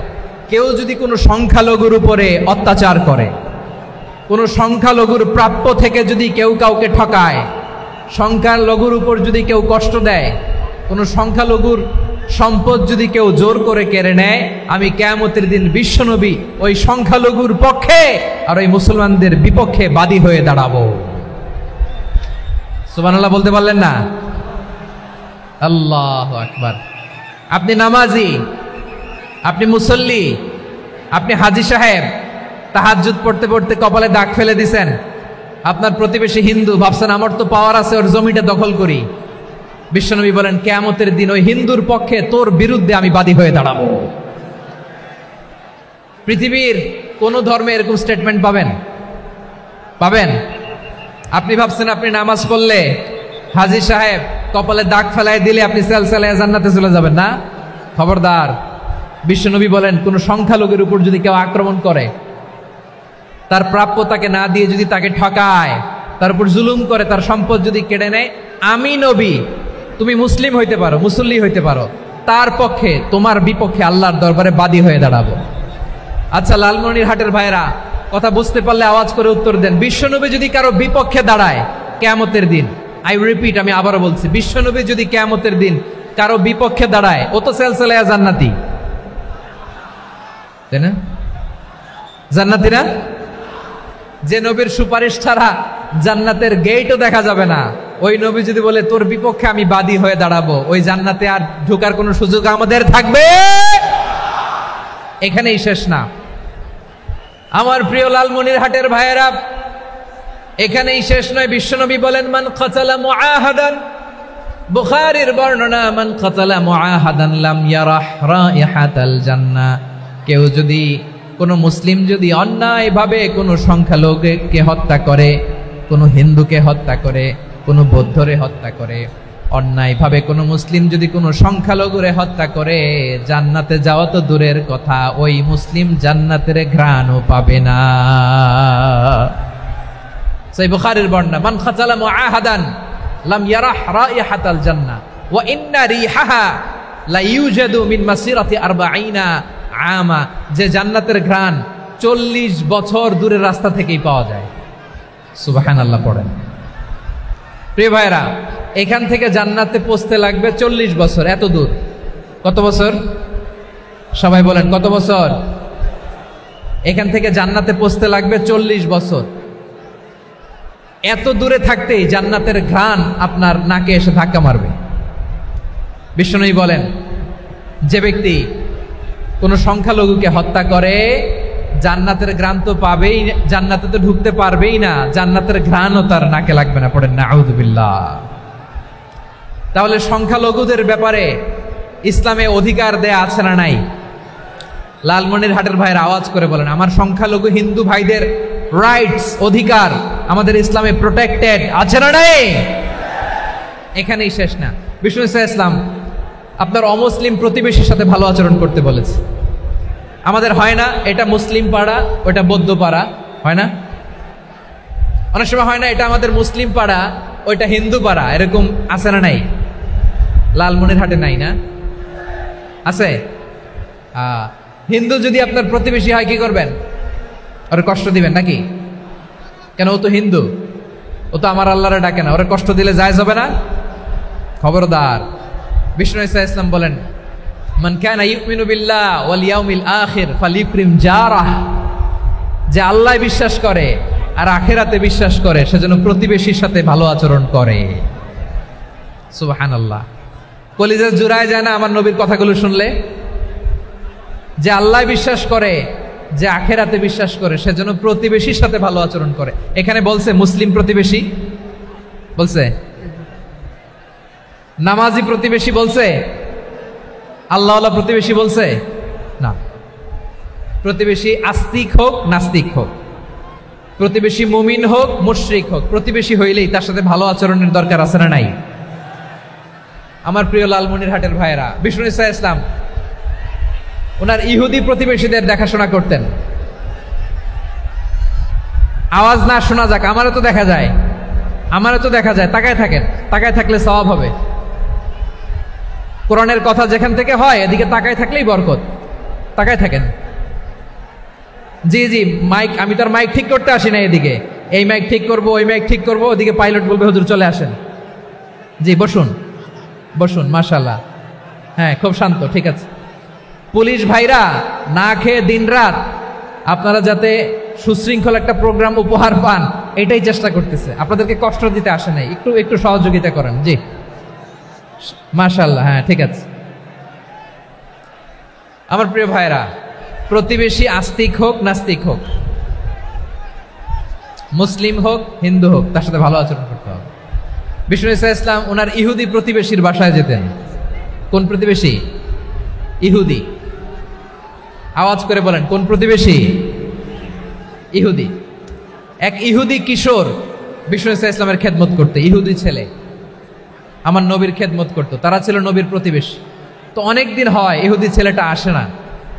কেউ যদি কোনো সংখ্যালঘুর উপরে অত্যাচার করে, কোনো সংখ্যালঘুর প্রাপ্য থেকে যদি কেউ কাউকে ঠকায়, সংখ্যালঘুর উপর যদি কেউ কষ্ট দেয়, কোনো সংখ্যালঘুর সম্পদ যদি কেউ জোর করে কেড়ে নেয়, আমি কিয়ামতের দিন বিশ্বনবী ওই সংখ্যালঘুর পক্ষে আর ওই মুসলমানদের বিপক্ষে বাদী হয়ে দাঁড়াবো। সুবহানাল্লাহ বলতে পারলেন না? আল্লাহু আকবার। আপনি নামাজি, আপনি মুসল্লি, আপনি হাজী সাহেব, তাহাজ্জুদ পড়তে পড়তে কপালে দাগ ফেলে দিছেন, আপনার প্রতিবেশী হিন্দু, ভাবছেন আমার তো পাওয়ার আছে, ওর জমিটা দখল করি। বিশ্বনবী বলেন, কিয়ামতের দিন ওই হিন্দুর পক্ষে তোর বিরুদ্ধে আমি বাদী হয়ে দাঁড়াবো। পৃথিবীর কোন ধর্মে এরকম স্টেটমেন্ট পাবেন? পাবেন? আপনি ভাবছেন আপনি নামাজ পড়লে, হাজী সাহেব কপালে দাগ ফেলায় দিলে আপনি সেলসালায় জান্নাতে চলে যাবেন না? খবরদার। বিশ্বনবী বলেন, কোন সংখ্যালঘুর উপর যদি কেউ আক্রমণ করে, তার প্রাপ্য তাকে না দিয়ে যদি তাকে ঠকায়, তার উপর জুলুম করে, তার সম্পদ যদি কেড়ে নেয়, আমি নবী, তুমি মুসলিম হইতে পারো, মুসল্লি হইতে পারো, তার পক্ষে, তোমার বিপক্ষে আল্লাহর দরবারে বাদী হয়ে দাঁড়াবো। আচ্ছা লালমনিরহাটের ভাইরা, কথা বুঝতে পারলে আওয়াজ করে উত্তর দেন। বিশ্বনবী যদি কারো বিপক্ষে দাঁড়ায় কিয়ামতের দিন, আই রিপিট, আমি আবারও বলছি, বিশ্বনবী যদি কিয়ামতের দিন কারো বিপক্ষে দাঁড়ায়, ও তো সেলসালায়া জান্নাতি, তাই না? জান্নাতি না? যে নবীর সুপারিশ ছাড়া জান্নাতের গেটও দেখা যাবে না, ওই নবী যদি বলে তোর বিপক্ষে আমি বাদী হয়ে দাঁড়াবো, ওই জান্নাতে আর ঢোকার কোনো সুযোগ আমাদের থাকবে? এখানেই শেষ না আমার প্রিয় লালমনিরহাটের ভাইয়েরা, এখানেই শেষ নয়। বিশ্বনবী বলেন, মান কাতালা মুআহাদান, বুখারীর বর্ণনা, মান কাতালা মুআহাদান লাম ইয়ারাহ রাইহাতাল জান্নাহ। কেউ যদি, কোনো মুসলিম যদি অন্যায়ভাবে কোনো সংখ্যালঘুকে হত্যা করে, কোনো হিন্দুকে হত্যা করে, কোনো বৌদ্ধরে হত্যা করে, অন্যায়ভাবে কোনো মুসলিম যদি কোনো সংখ্যালঘুরে হত্যা করে, জান্নাতে যাওয়া তো দূরের কথা, ওই মুসলিম জান্নাতের ঘ্রাণও পাবে না। সেই বুখারীর বর্ণনা, মান কাতালা মুআহাদান লাম ইয়ারাহ রাইহাতাল জান্নাহ ওয়া ইন্না রিহাহা লা ইউজাদু মিন মাসিরাতি 40 আমা। যে জান্নাতের ঘ্রাণ 40 বছর দূরের রাস্তা থেকেই পাওয়া যায়। সুবহানাল্লাহ পড়েন। প্রিয় ভাইরা, এখান থেকে জান্নাতে পৌঁছতে লাগবে 40 বছর। এত দূর, কত বছর? সবাই বলেন কত বছর? এখান থেকে জান্নাতে পৌঁছতে লাগবে 40 বছর। এত দূরে থাকতেই জান্নাতের ঘ্রাণ আপনার নাকে এসে ধাক্কা মারবে। বিশ্বনবী বলেন, যে ব্যক্তি কোনো সংখ্যালঘুকে হত্যা করে, জান্নাতের ঘ্রাণ তো পাবেই, জান্নাতে তো ঢুকতে পারবেই না, জান্নাতের ঘ্রাণও তার নাকে লাগবে না। পড়েন না আউযুবিল্লাহ। তাহলে সংখ্যালঘুদের ব্যাপারে ইসলামে অধিকার দেয়া আছে না নাই? লালমনিরহাটের ভাইয়ের আওয়াজ করে বলেন, আমার সংখ্যালঘু হিন্দু ভাইদের রাইটস, অধিকার আমাদের ইসলামে প্রোটেক্টেড আছে না নাই? এখানেই শেষ না। বিষ্ণু ইসলাম আপনার অমুসলিম প্রতিবেশীর সাথে ভালো আচরণ করতে বলেছে। আমাদের হয় না এটা মুসলিম পাড়া, ওটা বৌদ্ধ পাড়া, হয় না? অনেক সময় হয় না এটা আমাদের মুসলিম পাড়া, ওইটা হিন্দু পাড়া, এরকম আছে না নাই? লালমনিরহাটে নাই না? আছে? হিন্দু যদি আপনার প্রতিবেশী হয় কি করবেন? ওর কষ্ট দিবেন নাকি? কেন? ও তো হিন্দু, ও তো আমার আল্লাহরে ডাকে না, ওরা কষ্ট দিলে জায়েজ হবে না? খবরদার। বিষ্ণু ইসলাম বলেন, মান কানা ইউমিনু বিল্লাহ ওয়াল ইয়াউমিল আখির ফালিউকরিম জারাহ। যে আল্লাহ বিশ্বাস করে আর আখিরাতে বিশ্বাস করে, সেজন্য প্রতিবেশীর সাথে ভালো আচরণ করে। সুবহানাল্লাহ। কলিজা জুড়ায় যায় না আমার নবীর কথাগুলো শুনলে? যে আল্লাহ বিশ্বাস করে, যে আখিরাতে বিশ্বাস করে, সেজন্য প্রতিবেশীর সাথে ভালো আচরণ করে। এখানে বলছে মুসলিম প্রতিবেশী, বলছে নামাজি প্রতিবেশী, বলছে আল্লাহওয়ালা প্রতিবেশী বলছে না। প্রতিবেশী আস্তিক হোক নাস্তিক হোক, প্রতিবেশী মুমিন হোক মুশরিক হোক, প্রতিবেশী হইলেই তার সাথে ভালো আচরণের দরকার আছে না নাই? আমার প্রিয় লালমনিরহাটের ভাইয়েরা, বিষ্ণু ইসা ইসলাম ওনার ইহুদি প্রতিবেশীদের দেখাশোনা করতেন। আওয়াজ না শোনা যাক, আমারও তো দেখা যায়, তাকায় থাকেন, তাকায় থাকলে সওয়াব হবে। কোরআনের কথা যেখান থেকে হয় এদিকে তাকায় থাকলেই বরকত। তাকায় থাকেন। জি জি, মাইক, আমি তো আর মাইক ঠিক করতে আসি না এদিকে, এই মাইক ঠিক করব ওই মাইক ঠিক করব, ওদিকে পাইলট বলবে হুজুর চলে আসেন। জি বসুন বসুন, মাশাআল্লাহ, হ্যাঁ খুব শান্ত, ঠিক আছে। পুলিশ ভাইরা না খেয়ে দিনরাত আপনারা যাতে সুশৃঙ্খল একটা প্রোগ্রাম উপহার পান এটাই চেষ্টা করতেছে, আপনাদেরকে কষ্ট দিতে আসে নাই, একটু একটু সহযোগিতা করেন। জি মাশাআল্লাহ, হ্যাঁ ঠিক আছে। আমার প্রিয় ভাইরা, প্রতিবেশী আস্তিক হোক নাস্তিক হোক, মুসলিম হোক হিন্দু হোক, তার সাথে ভালো আচরণ করতে হবে। বিষ্ণু ইসা ইসলাম ওনার ইহুদি প্রতিবেশীর বাসায় যেতেন। কোন প্রতিবেশী? ইহুদি। আওয়াজ করে বলেন, কোন প্রতিবেশী? ইহুদি। এক ইহুদি কিশোর বিষ্ণু ইসা ইসলামের খেদমত করতে, ইহুদি ছেলে আমার নবীর খেদমত করতো, তারা ছিল নবীর প্রতিবেশী। তো অনেক দিন হয় ইহুদি ছেলেটা আসে না।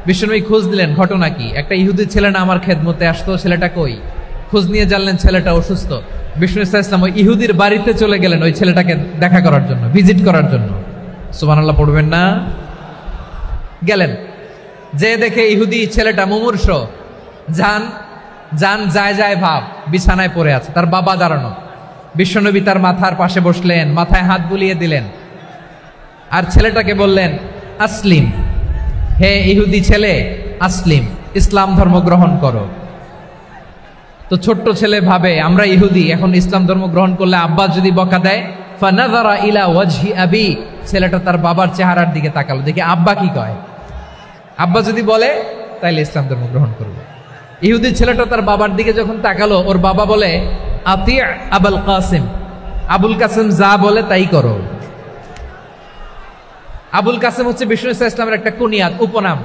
বিষ্ণুনবী খোঁজ দিলেন, ঘটনা কি? একটা ইহুদি ছেলে না আমার খেদমতে আসতো, ছেলেটা কই? খোঁজ নিয়ে জানলেন ছেলেটা অসুস্থ। বিষ্ণু ইসা ইসলাম ওই ইহুদির বাড়িতে চলে গেলেন ওই ছেলেটাকে দেখা করার জন্য, ভিজিট করার জন্য। সুবহানাল্লাহ পড়বেন না? গেলেন, যে দেখে ইহুদি ছেলেটা মুমূর্ষ, জান জান যায় যায় ভাব, বিছানায় পড়ে আছে, তার বাবা দাঁড়ানো। বিশ্বনবী তার মাথার পাশে বসলেন, মাথায় হাত বুলিয়ে দিলেন, আর ছেলেটাকে বললেন আসলিম, হে ইহুদি ছেলে আসলিম, ইসলাম ধর্ম গ্রহণ করো। তো ছোট্ট ছেলে ভাবে আমরা ইহুদি, এখন ইসলাম ধর্ম গ্রহণ করলে আব্বা যদি বকা দেয়, ফানাযারা ইলা ওয়াজহি আবি, ছেলেটা তার বাবার চেহারার দিকে তাকালো, দেখি আব্বা কি কয়। আব্বা যদি বলে তাইলে ইসলাম ধর্ম গ্রহণ করবে। ইহুদি ছেলেটা তার বাবার দিকে যখন তাকালো, ওর বাবা বলে আতি আবুল কাসিম, আবুল কাসিম যা বলে তাই করো। আবুল কাসিম হচ্ছে বিষ্ণু ইসা ইসলামের একটা কুনিয়াত, উপনাম।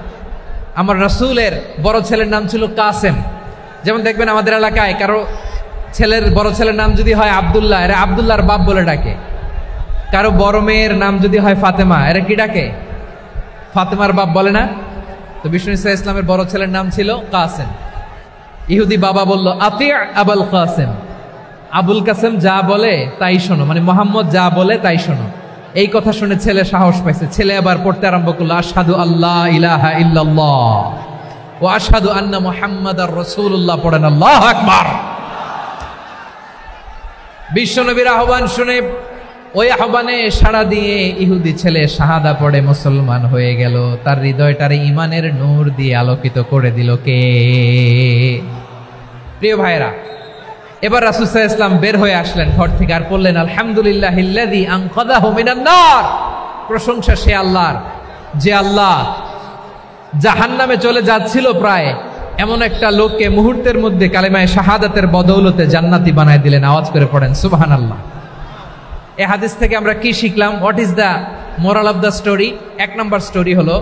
আমার রাসূলের বড় ছেলের নাম ছিল কাসেম। যেমন দেখবেন আমাদের এলাকায় কারো ছেলের বড় ছেলের নাম যদি হয় আব্দুল্লাহ, এরা আব্দুল্লাহর বাপ বলে ডাকে। কারো বড় মেয়ের নাম যদি হয় ফাতেমা, এরা কি ডাকে? ফাতেমার বাপ বলে না? তো বিষ্ণু ইসা ইসলামের বড় ছেলের নাম ছিল কাসেম। ইহুদি বাবা বলল আতি আবুল কাসেম, আবুল কাসেম যা বলে তাই শোনো, মানে মোহাম্মদ যা বলে তাই শোনো। এই কথা শুনে ছেলে সাহস পাইছে, ছেলে আবার পড়তে আরম্ভ করলো আশহাদু আল্লাহ ইলাহা ইল্লাল্লাহ ওয়া আশহাদু আন্না মুহাম্মাদার রাসূলুল্লাহ, পড়েন আল্লাহু আকবার। বিশ্বনবীর আহ্বান শুনে ওই আহ্বানে সাড়া দিয়ে ইহুদি ছেলে শাহাদা পড়ে মুসলমান হয়ে গেল। তার হৃদয়টারে ঈমানের নূর দিয়ে আলোকিত করে দিল কে? প্রিয় ভাইরা, এবার রাসূল সাল্লাল্লাহু আলাইহি ওয়াসাল্লাম বের হয়ে আসলেন ঘর থেকে, আর বললেন আলহামদুলিল্লাহিল্লাযী আনকাযাহু মিনান নার, প্রশংসা সে আল্লাহর যে আল্লাহ জাহান্নামে চলে যাচ্ছিল প্রায় এমন একটা লোককে মুহূর্তের মধ্যে কালেমায়ে শাহাদাতের বদৌলতে জান্নাতি বানায় দিলেন। আওয়াজ করে পড়েন সুবহানাল্লাহ। এই হাদিস থেকে আমরা কি শিখলাম? What is the moral of the story? এক নম্বর স্টোরি হলো,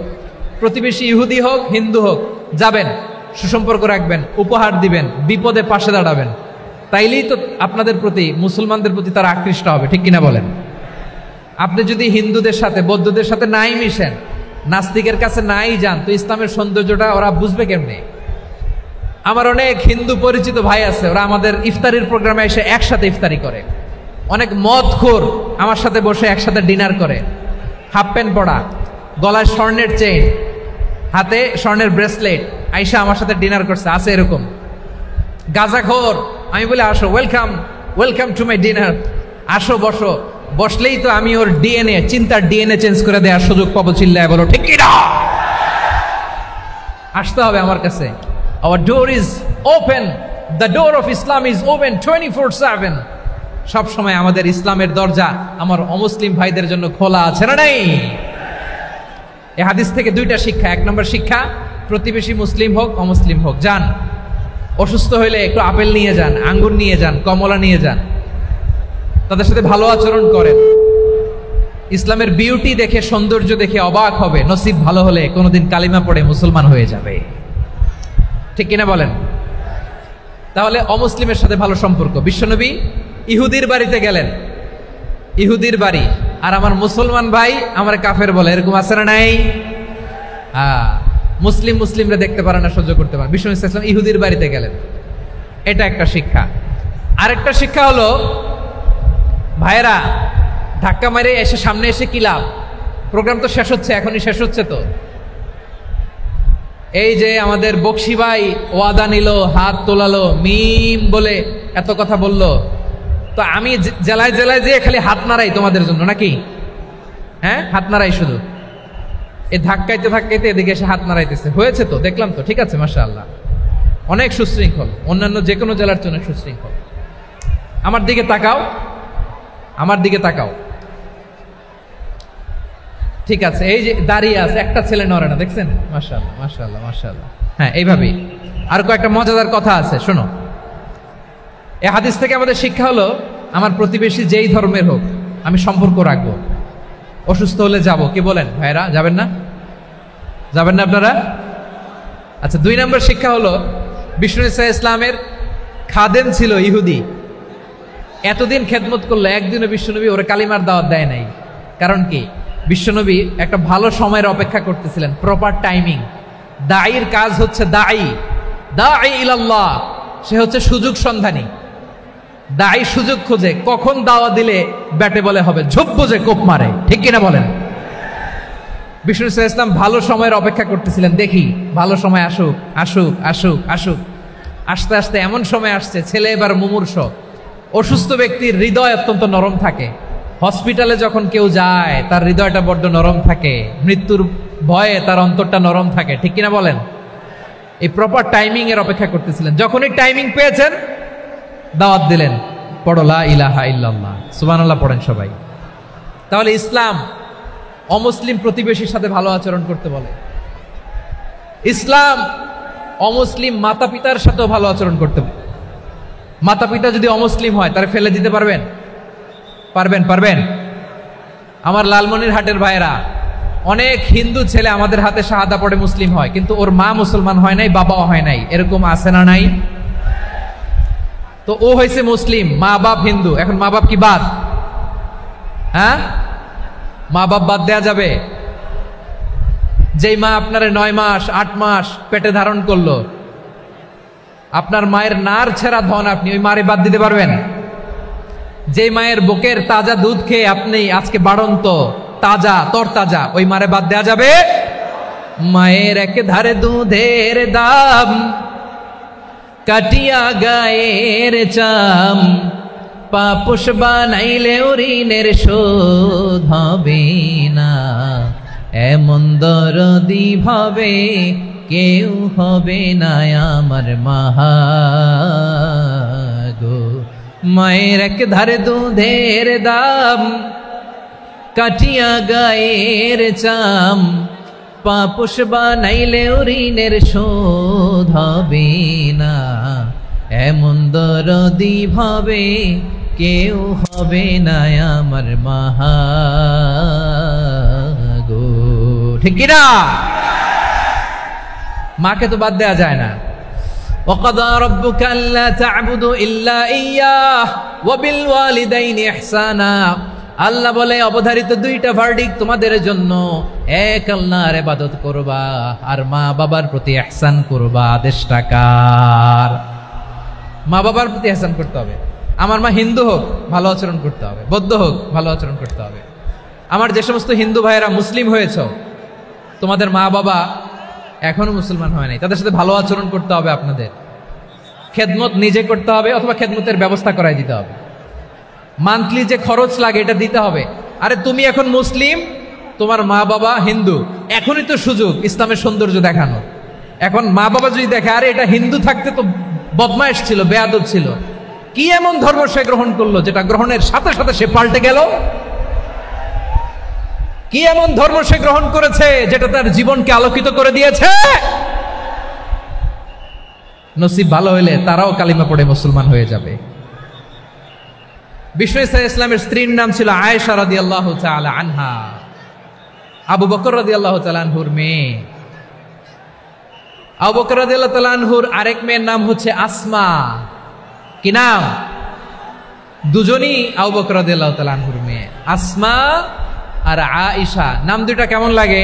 প্রতিবেশী ইহুদি হোক হিন্দু হোক, যাবেন, সুসম্পর্ক রাখবেন, উপহার দিবেন, বিপদে পাশে দাঁড়াবেন, তাইলেই তো আপনাদের প্রতি, মুসলমানদের প্রতি তারা আকৃষ্ট হবে, ঠিক কিনা বলেন? আপনি যদি হিন্দুদের সাথে বৌদ্ধদের সাথে নাই মিশেন, নাস্তিকের কাছে নাই যান, তো ইসলামের সৌন্দর্যটা ওরা বুঝবে কেমনে? আমার অনেক হিন্দু পরিচিত ভাই আছে, ওরা আমাদের ইফতারির প্রোগ্রামে এসে একসাথে ইফতারি করে। অনেক মদখোর আমার সাথে বসে একসাথে ডিনার করে, হাফ প্যান্ট পরা, গলায় স্বর্ণের চেইন, হাতে স্বর্ণের ব্রেসলেট, আইসা আমার সাথে ডিনার করছে, আছে এরকম। গাঁজাখোর, আমি বলি আসো, welcome welcome to my dinner, আসো বসো। বসলেই তো আমি ওর ডিএনএ, চিন্তার ডিএনএ চেঞ্জ করে দেওয়ার সুযোগ পাবো, চিল্লায় বলো ঠিক কিনা? আসতে হবে আমার কাছে। Hour door is open, the door of Islam is open 24/7। সব সময় আমাদের ইসলামের দরজা আমার অমুসলিম ভাইদের জন্য খোলা আছে না নাই? এই হাদিস থেকে দুইটা শিক্ষা। এক নম্বর শিক্ষা, প্রতিবেশী মুসলিম হোক অমুসলিম হোক, যান, অসুস্থ হইলে একটু আপেল নিয়ে যান, আঙ্গুর নিয়ে যান, কমলা নিয়ে যান, তাদের সাথে ভালো আচরণ করেন। ইসলামের বিউটি দেখে, সৌন্দর্য দেখে অবাক হবে, নসিব ভালো হলে কোনোদিন কালিমা পড়ে মুসলমান হয়ে যাবে। ঠিক কিনা বলেন? তাহলে অমুসলিমের সাথে ভালো সম্পর্ক। বিশ্বনবী ইহুদির বাড়িতে গেলেন, ইহুদির বাড়ি, আর আমার মুসলমান ভাই আমার কাফের বলে, এরকম আছে না নাই? মুসলিমরা দেখতে পারে না, সহ্য করতে পারে। বিশ্বনবী সাল্লাল্লাহু আলাইহি ওয়াসাল্লাম ইহুদির বাড়িতে গেলেন, এটা একটা শিক্ষা। আরেকটা শিক্ষা হলো, ভাইরা ধাক্কা মারে এসে সামনে এসে কি লাভ? প্রোগ্রাম তো শেষ হচ্ছে, এখনই শেষ হচ্ছে। তো এই যে আমাদের বকশি ভাই ওয়াদা নিল, হাত তোলালো, মিম বলে এত কথা বলল, তো আমি জেলায় জেলায় যে খালি হাত নাড়াই তোমাদের জন্য নাকি? হ্যাঁ, হাত নাড়াই শুধু। এই ধাক্কাইতে ধাক্কাইতে এদিকে এসে হাত নাড়াইতেছে, হয়েছে তো, দেখলাম তো, ঠিক আছে, মাশাআল্লাহ, অনেক সুশৃঙ্খল, অন্যান্য যে কোনো জেলার জন্য সুশৃঙ্খল। আমার দিকে তাকাও, আমার দিকে তাকাও, ঠিক আছে। এই যে দাঁড়িয়ে আছে, একটা ছেলে নড়ে না, দেখছেন? মাশাআল্লাহ, মাশাআল্লাহ, মাশাআল্লাহ। হ্যাঁ, এইভাবেই। আর কয়েকটা মজাদার কথা আছে, শোনো। এই হাদিস থেকে আমাদের শিক্ষা হলো, আমার প্রতিবেশী যেই ধর্মের হোক আমি সম্পর্ক রাখবো। অসুস্থ হলে যাব, কি বলেন ভাইরা? যাবেন না? যাবেন না আপনারা? আচ্ছা, 2 নম্বর শিক্ষা হলো, বিষ্ণু ঈসা ইসলামের খাদেম ছিল ইহুদি, এতদিন খেদমত করলো, একদিনও বিশ্বনবী ওরা কালিমার দাওয়াত দেয় নাই। কারণ কি? বিশ্বনবী একটা ভালো সময়ের অপেক্ষা করতেছিলেন, প্রপার টাইমিং। দাঈর কাজ হচ্ছে দাঈ ইলাল্লাহ, সে হচ্ছে সুযোগ সন্ধানী। দাঈ সুযোগ খোঁজে, কখন দাওয়া দিলে ব্যাটে বলে হবে, ঝোপ বোঝে কোপ মারে, ঠিক কিনা বলেন? বিষ্ণু ঈসা ইসলাম ভালো সময়ের অপেক্ষা করতেছিলেন, দেখি ভালো সময় আসুক আসুক আসুক আসুক। আস্তে আস্তে এমন সময় আসছে, ছেলে এবার মুমূর্ষ। অসুস্থ ব্যক্তির হৃদয় অত্যন্ত নরম থাকে, হসপিটালে যখন কেউ যায় তার হৃদয়টা বড্ড নরম থাকে, মৃত্যুর ভয়ে তার অন্তরটা নরম থাকে, ঠিক কিনা বলেন? এই প্রপার টাইমিং এর অপেক্ষা করতেছিলেন, যখনই টাইমিং পেয়েছেন দাওয়াত দিলেন, পড়ো লা ইলাহা ইল্লাল্লাহ, সুবহানাল্লাহ পড়েন সবাই। তাহলে ইসলাম অমুসলিম প্রতিবেশীর সাথে ভালো আচরণ করতে বলে। ইসলাম অমুসলিম মাতা পিতার সাথেও ভালো আচরণ করতে বলে। মাতা পিতা যদি অমুসলিম হয় তারা ফেলে দিতে পারবেন? পারবেন? আমার লালমনিরহাটের ভাইরা, অনেক হিন্দু ছেলে আমাদের হাতে শাহাদা পড়ে মুসলিম হয়, কিন্তু ওর মা মুসলমান হয় নাই, বাবাও হয় নাই, এরকম আছে না নাই? তো ও হয়েছে মুসলিম, মা বাপ হিন্দু, এখন মা বাপ কি বাদ? হ্যাঁ, মা বাপ বাদ দেয়া যাবে? যেই মা আপনার 9 মাস 8 মাস পেটে ধারণ করলো, আপনার মায়ের নার ছেঁড়া ধন, আপনি ওই মারে বাদ দিতে পারবেন? যেই মায়ের বুকের তাজা দুধ খেয়ে আপনি আজকে বাড়ন্ত তাজা তরতাজা, ওই মারে বাদ দেয়া যাবে? মায়ের এক ধারে দুধের দাম, কাটিয়া গায়ের চাম, পাপোশ বানাইলে ঋণের শোধ হবে না, এমন দরদি ভাবে কেউ হবে না আমার মাহাগো। মায়ের এক ধারে দুধের দাম, কাটিয়া গায়ের চাম, পাপোশ বানাইলে ঋণের শোধ হবে না, এমন দরদি ভাবে কেউ হবে না আমার মাহাগো, ঠিক কিনা? মাকে তো বাদ দেয়া যায় না। وَقَضَى رَبُّكَ أَلَّا تَعْبُدُوا إِلَّا إِيَّاهُ وَبِالْوَالِدَيْنِ إِحْسَانًا। আল্লাহ বলে অবধারিত 2টা ভার্ডিক্ট তোমাদের জন্য, এক আল্লাহর ইবাদত করবা আর মা বাবার প্রতি ইহসান করবা। আদেশটা কার? মা বাবার প্রতি ইহসান করতে হবে। আমার মা হিন্দু হোক ভালো আচরণ করতে হবে, বৌদ্ধ হোক ভালো আচরণ করতে হবে। আমার যে সমস্ত হিন্দু ভাইয়েরা মুসলিম হয়েছে, তোমাদের মা বাবা এখনো মুসলমান হয় নাই, তাদের সাথে ভালো আচরণ করতে হবে। আপনাদের খেদমত নিজে করতে হবে অথবা খেদমতের ব্যবস্থা করাই দিতে হবে। মান্থলি যে খরচ লাগে এটা দিতে হবে। আরে তুমি এখন মুসলিম, তোমার মা বাবা হিন্দু, এখনই তো সুযোগ ইসলামের সৌন্দর্য দেখানো। এখন মা বাবা যদি দেখে আরে এটা হিন্দু থাকতে তো বদমাইশ ছিল, বেয়াদব ছিল, কি এমন ধর্ম সে গ্রহণ করলো যেটা গ্রহণের সাথে সাথে সে পাল্টে গেল? কি এমন ধর্ম সে গ্রহণ করেছে যেটা তার জীবনকে আলোকিত করে দিয়েছে? নসিব ভালো হইলে তারাও কালিমা পড়ে মুসলমান হয়ে যাবে। বিষ্ণু ইসলামের স্ত্রীর নাম ছিল আয়েশা রাদিয়াল্লাহু তাআলা আনহা, আবু বকর রাদিয়াল্লাহু তাআলা আনহুর মেয়ে। আবু বকর রাদিয়াল্লাহু তাআলা আনহুর আরেক মেয়ের নাম হচ্ছে আসমা। কি নাম? দুজনই আবু বকর রাদিয়াল্লাহু তাআলা আনহুর মেয়ে, আসমা আর আয়েশা। নাম দুটা কেমন লাগে?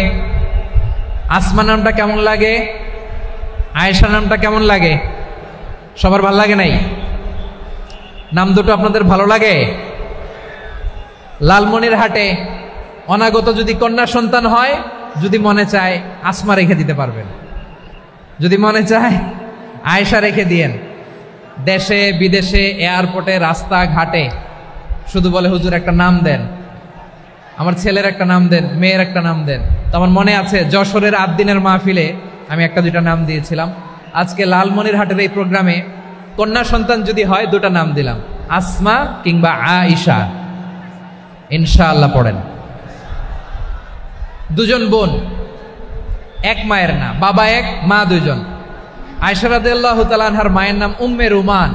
আসমা নামটা কেমন লাগে? আয়েশা নামটা কেমন লাগে? সবার ভালো লাগে নাই? নাম দুটো আপনাদের ভালো লাগে? লালমনিরহাটে অনাগত যদি কন্যা সন্তান হয়, যদি মনে চায় আসমা রেখে দিতে পারবেন, যদি মনে চায় আয়েশা রেখে দিয়েন। দেশে বিদেশে এয়ারপোর্টে রাস্তাঘাটে শুধু বলে হুজুর একটা নাম দেন, আমার ছেলের একটা নাম দেন, মেয়ের একটা নাম দেন। তো আমার মনে আছে যশোরের 8 দিনের মাহফিলে আমি একটা দুইটা নাম দিয়েছিলাম। আজকে লালমনিরহাটের এই প্রোগ্রামে কন্যা সন্তান যদি হয়, দুটা নাম দিলাম, আসমা কিংবা আয়েশা। ইনশাআল্লাহ পড়েন। দুজন বোন, এক মায়ের না, বাবা এক মা দুইজন। আয়েশা রাদিয়াল্লাহু তাআলা আনহার মায়ের নাম উম্মে রুমান,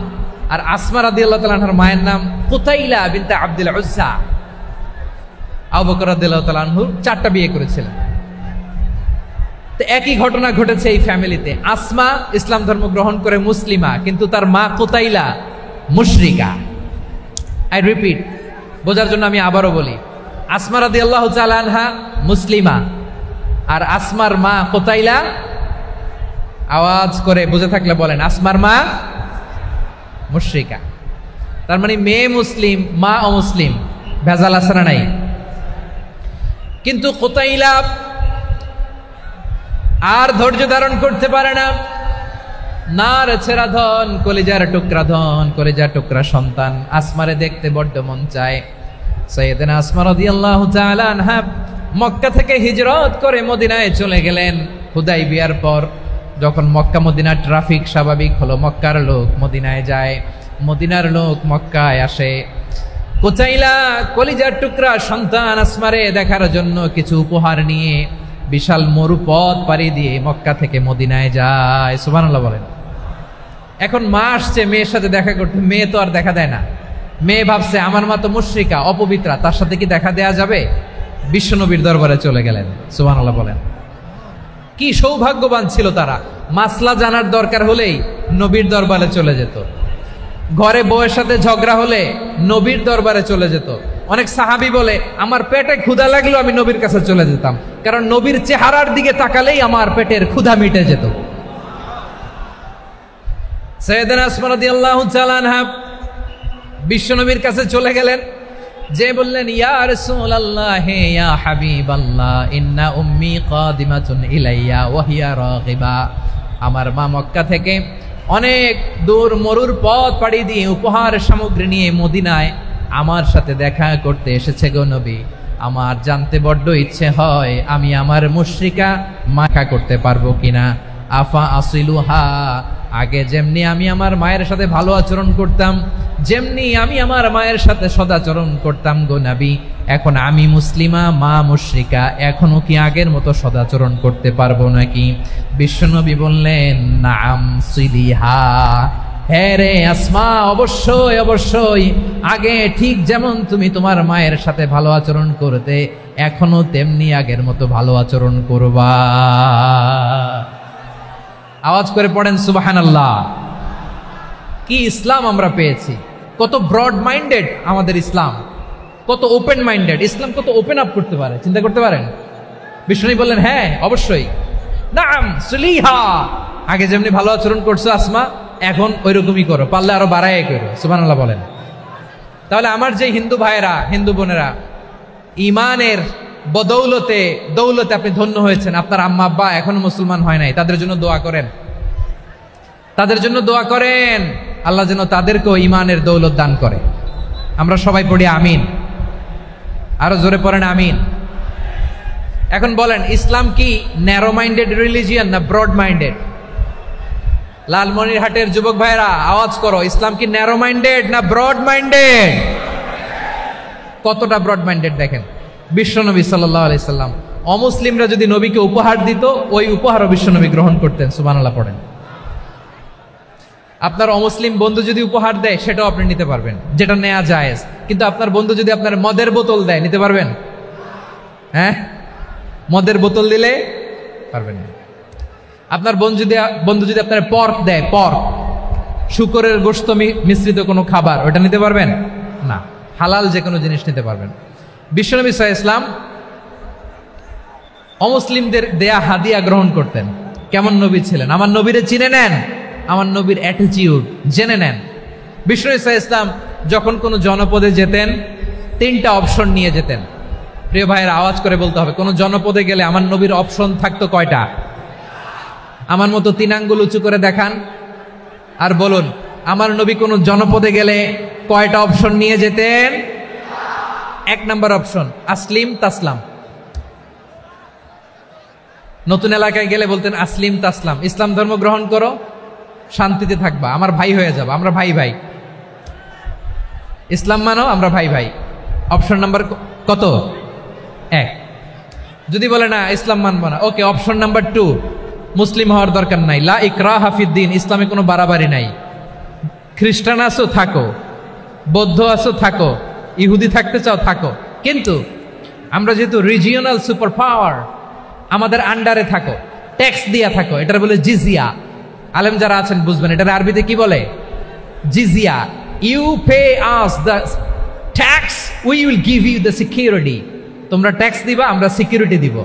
আর আসমা রাদিয়াল্লাহু তাআলা আনহার মায়ের নাম কুতাইলা বিনতে আব্দুল উজ্জা। আবু বকর রাদিয়াল্লাহু তাআলা আনহু 4টা বিয়ে করেছিলেন। তো একই ঘটনা ঘটেছে এই ফ্যামিলিতে। আসমা ইসলাম ধর্ম গ্রহণ করে মুসলিমা, কিন্তু তার মা কুতাইলা মুশরিকা। আই রিপিট, বোঝার জন্য আমি আবারও বলি, আসমা রাদিয়াল্লাহু তাআলা আনহা মুসলিমা, আর আসমার মা কুতাইলা, আওয়াজ করে বুঝে থাকলে বলেন, আসমার মা মুশরিকা। তার মানে মেয়ে মুসলিম, মা অমুসলিম। ভেজাল আছে না নাই? কিন্তু কুতাইলা আর ধৈর্য ধারণ করতে পারে না। নার ছেড়া ধন, কলিজার টুকরা ধন, কলিজার টুকরা সন্তান আসমারে দেখতে বড্ড মন চায়। সাইয়েদনা আসমা রাদিয়াল্লাহু তাআলা আনহা মক্কা থেকে হিজরত করে মদিনায় চলে গেলেন হুদাইবিয়ার পর। যখন মক্কা মদিনার ট্রাফিক স্বাভাবিক হলো, মক্কার লোক মদিনায় যায়, মদিনার লোক মক্কায় আসে। কুতাইলা কলিজার টুকরা সন্তান আসমারে দেখার জন্য কিছু উপহার নিয়ে বিশাল মরুপথ পাড়ি দিয়ে মক্কা থেকে মদিনায় যায়। সুবহানাল্লাহ বলেন। এখন মা আসছে মেয়ের সাথে দেখা করতে, মেয়ে তো আর দেখা দেয় না। মেয়ে ভাবছে আমার মা তো মুশরিকা, অপবিত্রা, তার সাথে কি দেখা দেয়া যাবে? বিশ্বনবীর দরবারে চলে গেলেন। সুবহানাল্লাহ বলেন। কি সৌভাগ্যবান ছিল তারা, মাসলা জানার দরকার হলেই নবীর দরবারে চলে যেত। ঘরে বউয়ের সাথে ঝগড়া হলে নবীর দরবারে চলে যেত। অনেক সাহাবী বলে আমার পেটে ক্ষুধা লাগলো আমি নবীর কাছে চলে যেতাম, কারণ নবীর চেহারার দিকে তাকালেই আমার পেটের ক্ষুধা মিটে যেত। সাইয়েদনা আসমা রাদিয়াল্লাহু তাআলা আনহা বিশ্বনবীর কাছে চলে গেলেন, যে বললেন ইয়া রাসূলুল্লাহ ইয়া হাবিবাল্লাহ ইন্না উম্মি কাদিমাতুন ইলাইয়া ওয়া হিয়া রাগিবা। আমার মা মক্কা থেকে অনেক দূর মরুর পথ পাড়ি দিয়ে উপহার সামগ্রী নিয়ে মদিনায় আমার সাথে দেখা করতে এসেছে গো নবী। আমার জানতে বড্ড ইচ্ছে হয় আমি আমার মুশরিকা মাখা করতে পারবো কিনা। আফা আসিলুহা, আগে যেমনি আমি আমার মায়ের সাথে ভালো আচরণ করতাম, যেমনি আমি আমার মায়ের সাথে সদাচরণ করতাম গো নবী, এখন আমি মুসলিমা, মা মুশরিকা, এখনো কি আগের মতো সদাচরণ করতে পারবো নাকি? বিশ্বনবী বললেন নাম সিলিহা, হ্যাঁ রে আসমা, অবশ্যই অবশ্যই, আগে ঠিক যেমন তুমি তোমার মায়ের সাথে ভালো আচরণ করতে, এখনো তেমনি আগের মতো ভালো আচরণ করবা। আওয়াজ করে পড়েন সুবহানাল্লাহ। কি ইসলাম আমরা পেয়েছি! কত ব্রড মাইন্ডেড আমাদের ইসলাম, কত ওপেন মাইন্ডেড ইসলাম, কত ওপেন আপ করতে পারে, চিন্তা করতে পারেন। বিষ্ণু বললেন হ্যাঁ অবশ্যই, নাম সুলিহা, আগে যেমনি ভালো আচরণ করছো আসমা, এখন ওই রকমই করো, পারলে আরো বাড়ায় করো। সুবহানাল্লাহ বলেন। তাহলে আমার যে হিন্দু ভাইয়েরা, হিন্দু বোনেরা, ইমানের বদৌলতে দৌলতে আপনি ধন্য হয়েছেন, আপনার আম্মা আব্বা এখনো মুসলমান হয় নাই, তাদের জন্য দোয়া করেন, তাদের জন্য দোয়া করেন, আল্লাহ যেন তাদেরকেও ইমানের দৌলত দান করে। আমরা সবাই পড়ি আমিন, আরো জোরে পড়েন আমিন। এখন বলেন, ইসলাম কি ন্যারো মাইন্ডেড রিলিজিয়ান না ব্রড মাইন্ডেড? লালমনিরহাটের যুবক ভাইরা আওয়াজ করো, ইসলাম কি ন্যারো মাইন্ডেড না ব্রড মাইন্ডেড? কতটা ব্রড মাইন্ডেড দেখেন। বিশ্বনবী সাল্লাল্লাহু আলাইহি সাল্লাম অমুসলিমরা যদি নবীকে উপহার দিত, ওই উপহারও বিশ্বনবী গ্রহণ করতেন। সুবহানাল্লাহ পড়েন। আপনার অমুসলিম বন্ধু যদি উপহার দেয়, সেটাও আপনি নিতে পারবেন, যেটা নেওয়া জায়েজ। কিন্তু আপনার বন্ধু যদি আপনার মদের বোতল দেয়, নিতে পারবেন? হ্যাঁ, মদের বোতল দিলে পারবেন না। আপনার বন্ধু যদি আপনার পর্ক দেয়, পর্ক, শুকরের গোশত মিশ্রিত কোনো খাবার, ওটা নিতে পারবেন না। হালাল যে কোনো জিনিস নিতে পারবেন। বিশ্বনবী সাল্লাল্লাহু আলাইহি ওয়াসাল্লাম অমুসলিমদের দেয়া হাদিয়া গ্রহণ করতেন। কেমন নবী ছিলেন? আমার নবীরে চিনে নেন, আমার নবীর অ্যাটিটিউড জেনে নেন। বিশ্বনবী সাল্লাল্লাহু আলাইহি ওয়াসাল্লাম যখন কোনো জনপদে যেতেন, 3টা অপশন নিয়ে যেতেন। প্রিয় ভাইয়ের, আওয়াজ করে বলতে হবে, কোনো জনপদে গেলে আমার নবীর অপশন থাকতো কয়টা? আমার মতো 3 আঙ্গুল উঁচু করে দেখান আর বলুন, আমার নবী কোন জনপদে গেলে কয়টা অপশন নিয়ে যেতেন? 1 নাম্বার অপশন আসলিম তাসলাম। নতুন এলাকায় গেলে বলতেন আসলিম তাসলাম, ইসলাম ধর্ম গ্রহণ করো, শান্তিতে থাকবা, আমার ভাই হয়ে যাবা, আমরা ভাই ভাই। ইসলাম মানো, আমরা ভাই ভাই। অপশন নাম্বার কত? 1। যদি বলে না ইসলাম মানবো না, ওকে, অপশন নাম্বার 2, মুসলিম হওয়ার দরকার নাই, লা ইকরাহা ফিদ্দিন, ইসলামে কোনো বাড়াবাড়ি নাই। খ্রিস্টান আছো থাকো, বৌদ্ধ আছো থাকো, ইহুদি থাকতে চাও থাকো, কিন্তু আমরা যেহেতু রিজিওনাল সুপার পাওয়ার, আমাদের আন্ডারে থাকো, ট্যাক্স দিয়া থাকো, এটার বলে জিজিয়া। আলেম যারা আছেন বুঝবেন, এটার আরবিতে কি বলে? জিজিয়া। You pay us the tax, we will give you the security. তোমরা ট্যাক্স দিবা, আমরা সিকিউরিটি দিব,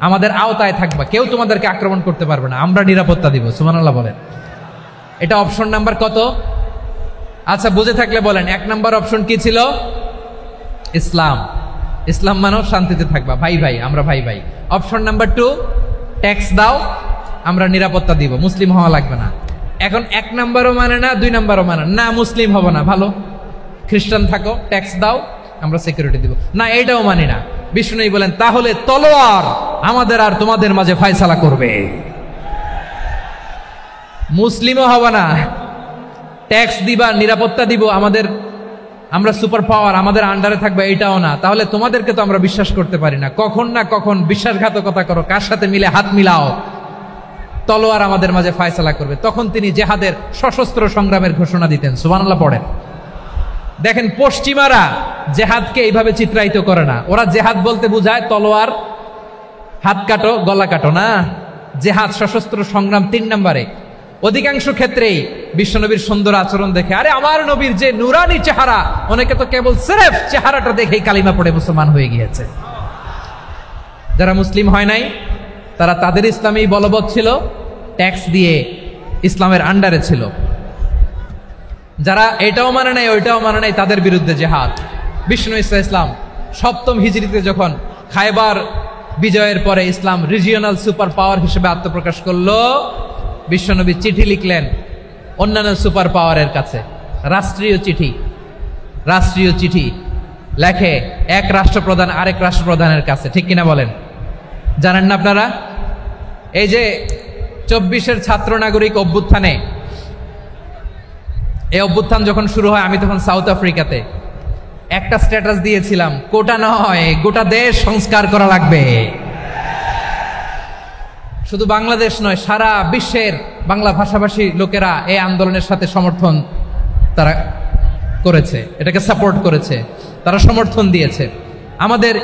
আমাদের আওতায় থাকবা, কেউ তোমাদেরকে আক্রমণ করতে পারবে না, আমরা নিরাপত্তা দিব। সুবহানাল্লাহ বলেন। এটা অপশন নাম্বার কত? আচ্ছা, বুঝে থাকলে বলেন 1 নাম্বার অপশন কি ছিল? ইসলাম। ইসলাম মানো, শান্তিতে থাকবা, ভাই ভাই, আমরা ভাই ভাই। অপশন নাম্বার 2, ট্যাক্স দাও, আমরা নিরাপত্তা দিব, মুসলিম হওয়া লাগবে না। এখন 1 নাম্বারও মানে না, 2 নাম্বারও মানে না, মুসলিম হবো না, ভালো, খ্রিস্টান থাকো, ট্যাক্স দাও, আমরা সিকিউরিটি দিব না, এইটাও মানি না। বিষ্ণু বলেন, তাহলে তলোয়ার আমাদের আর তোমাদের মাঝে ফয়সালা করবে। মুসলিমও হবা না, ট্যাক্স দিবা, নিরাপত্তা দিব, আমরা সুপার পাওয়ার, আমাদের আন্ডারে থাকবে, এইটাও না। তাহলে তোমাদেরকে তো আমরা বিশ্বাস করতে পারি না, কখন না কখন বিশ্বাসঘাতকতা করো, কার সাথে মিলে হাত মিলাও, তলোয়ার আমাদের মাঝে ফয়সালা করবে। তখন তিনি জেহাদের সশস্ত্র সংগ্রামের ঘোষণা দিতেন। সুবহানাল্লাহ পড়েন। দেখেন, পশ্চিমারা জেহাদকে এইভাবে চিত্রায়িত করে না। ওরা জেহাদ বলতে বুঝায় তলোয়ার, হাত কাটো, গলা কাটো, না, জেহাদ সশস্ত্র সংগ্রাম 3 নম্বরে। অধিকাংশ ক্ষেত্রেই বিশ্বনবীর সুন্দর আচরণ দেখে, আরে আমার নবীর যে নুরানি চেহারা, অনেকে তো কেবল সিরেফ চেহারাটা দেখেই কালিমা পড়ে মুসলমান হয়ে গিয়েছে। যারা মুসলিম হয় নাই, তারা তাদের ইসলামেই বলবৎ ছিল, ট্যাক্স দিয়ে ইসলামের আন্ডারে ছিল। যারা এটাও মানে নাই, ওইটাও মানে নাই, তাদের বিরুদ্ধে জেহাদ। বিষ্ণু ইসলাম 7ম হিজরিতে যখন খায়বার বিজয়ের পরে ইসলাম রিজিওনাল সুপার পাওয়ার হিসেবে আত্মপ্রকাশ করলো, বিশ্বনবী চিঠি লিখলেন অন্যান্য সুপার পাওয়ারের কাছে, রাষ্ট্রীয় চিঠি লেখে এক রাষ্ট্রপ্রধান আরেক রাষ্ট্রপ্রধানের কাছে। ঠিক কিনা বলেন? জানেন না আপনারা? এই যে 24-এর ছাত্র নাগরিক অভ্যুত্থানে, এই অভ্যুত্থান যখন শুরু হয়, আমি তখন সাউথ আফ্রিকাতে, একটা স্ট্যাটাস দিয়েছিলাম, কোটা নয়, গোটা দেশ সংস্কার করা লাগবে। শুধু বাংলাদেশ নয়, সারা বিশ্বের বাংলা ভাষাভাষী লোকেরা এই আন্দোলনের সাথে সমর্থন তারা করেছে, এটাকে সাপোর্ট করেছে, তারা সমর্থন দিয়েছে। আমাদের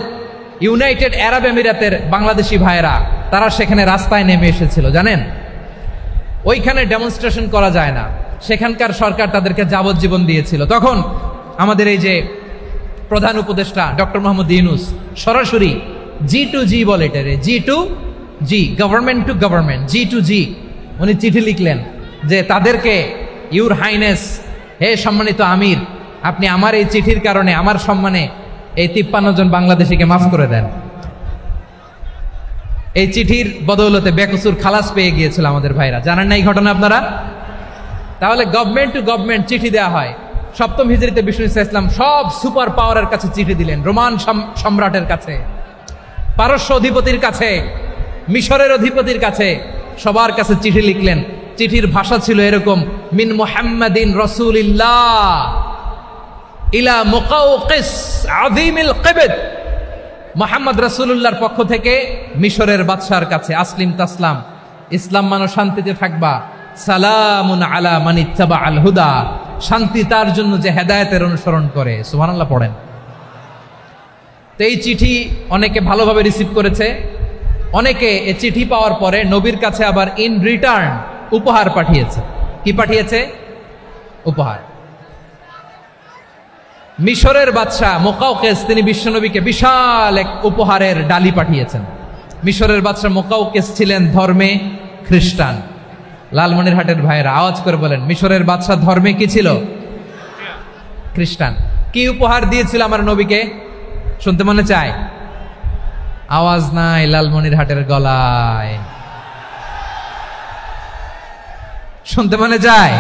ইউনাইটেড আরব আমিরাতের বাংলাদেশি ভাইয়েরা, তারা সেখানে রাস্তায় নেমে এসেছিল। জানেন, ওইখানে ডেমনস্ট্রেশন করা যায় না, সেখানকার সরকার তাদেরকে যাবজ্জীবন দিয়েছিল। তখন আমাদের এই যে প্রধান উপদেষ্টা ডক্টর মোহাম্মদ ইউনূস সরাসরি G2G বলে, এটারে G2G, government to government, G2G, উনি চিঠি লিখলেন যে তাদেরকে, ইউর হাইনেস, হে সম্মানিত আমির, আপনি আমার এই চিঠির কারণে আমার সম্মানে এই 53 জন বাংলাদেশিকে মাফ করে দেন। এই চিঠির বদৌলতে বেকসুর খালাস পেয়ে গিয়েছিল আমাদের ভাইরা। জানেন না এই ঘটনা আপনারা? তাহলে গভর্নমেন্ট টু গভর্নমেন্ট চিঠি দেওয়া হয়। 7ম হিজরিতে বিষ্ণু ইসলাম সব সুপার পাওয়ারের কাছে চিঠি দিলেন, রোমান সম্রাটের কাছে, পারস্য অধিপতির কাছে, মিশরের অধিপতির কাছে, সবার কাছে চিঠি লিখলেন। চিঠির ভাষা ছিল এরকম, মিন মুহাম্মাদিন রাসূলিল্লাহ ইলা মুকাওকিস আযীমিল কিবত, মুহাম্মদ রাসূলুল্লাহর পক্ষ থেকে মিশরের বাদশার কাছে, আসলিম তাসলাম, ইসলাম মানো, শান্তিতে থাকবা, সালামুন আলা মান ইত্তাবা আল হুদা, শান্তি তার জন্য যে হেদায়েতের অনুসরণ করে। সুবহানাল্লাহ পড়েন। তো এই চিঠি অনেকে ভালোভাবে রিসিভ করেছে, অনেকে এই চিঠি পাওয়ার পরে নবীর কাছে আবার ইন রিটার্ন উপহার পাঠিয়েছে। কি পাঠিয়েছে? উপহার। মিশরের বাদশাহ মুকাউকেস তিনি বিশ্বনবীকে বিশাল এক উপহারের ডালি পাঠিয়েছেন। মিশরের বাদশাহ মুকাউকেস ছিলেন ধর্মে খ্রিস্টান। লালমনিরহাটের ভাইয়েরা আওয়াজ করে বলেন, মিশরের বাদশাহ ধর্মে কি ছিল? খ্রিস্টান। কি উপহার দিয়েছিল আমার নবীকে? শুনতে মনে চায়? আওয়াজ নাই লালমনিরহাটের গলায়, শুনতে মনে চায়?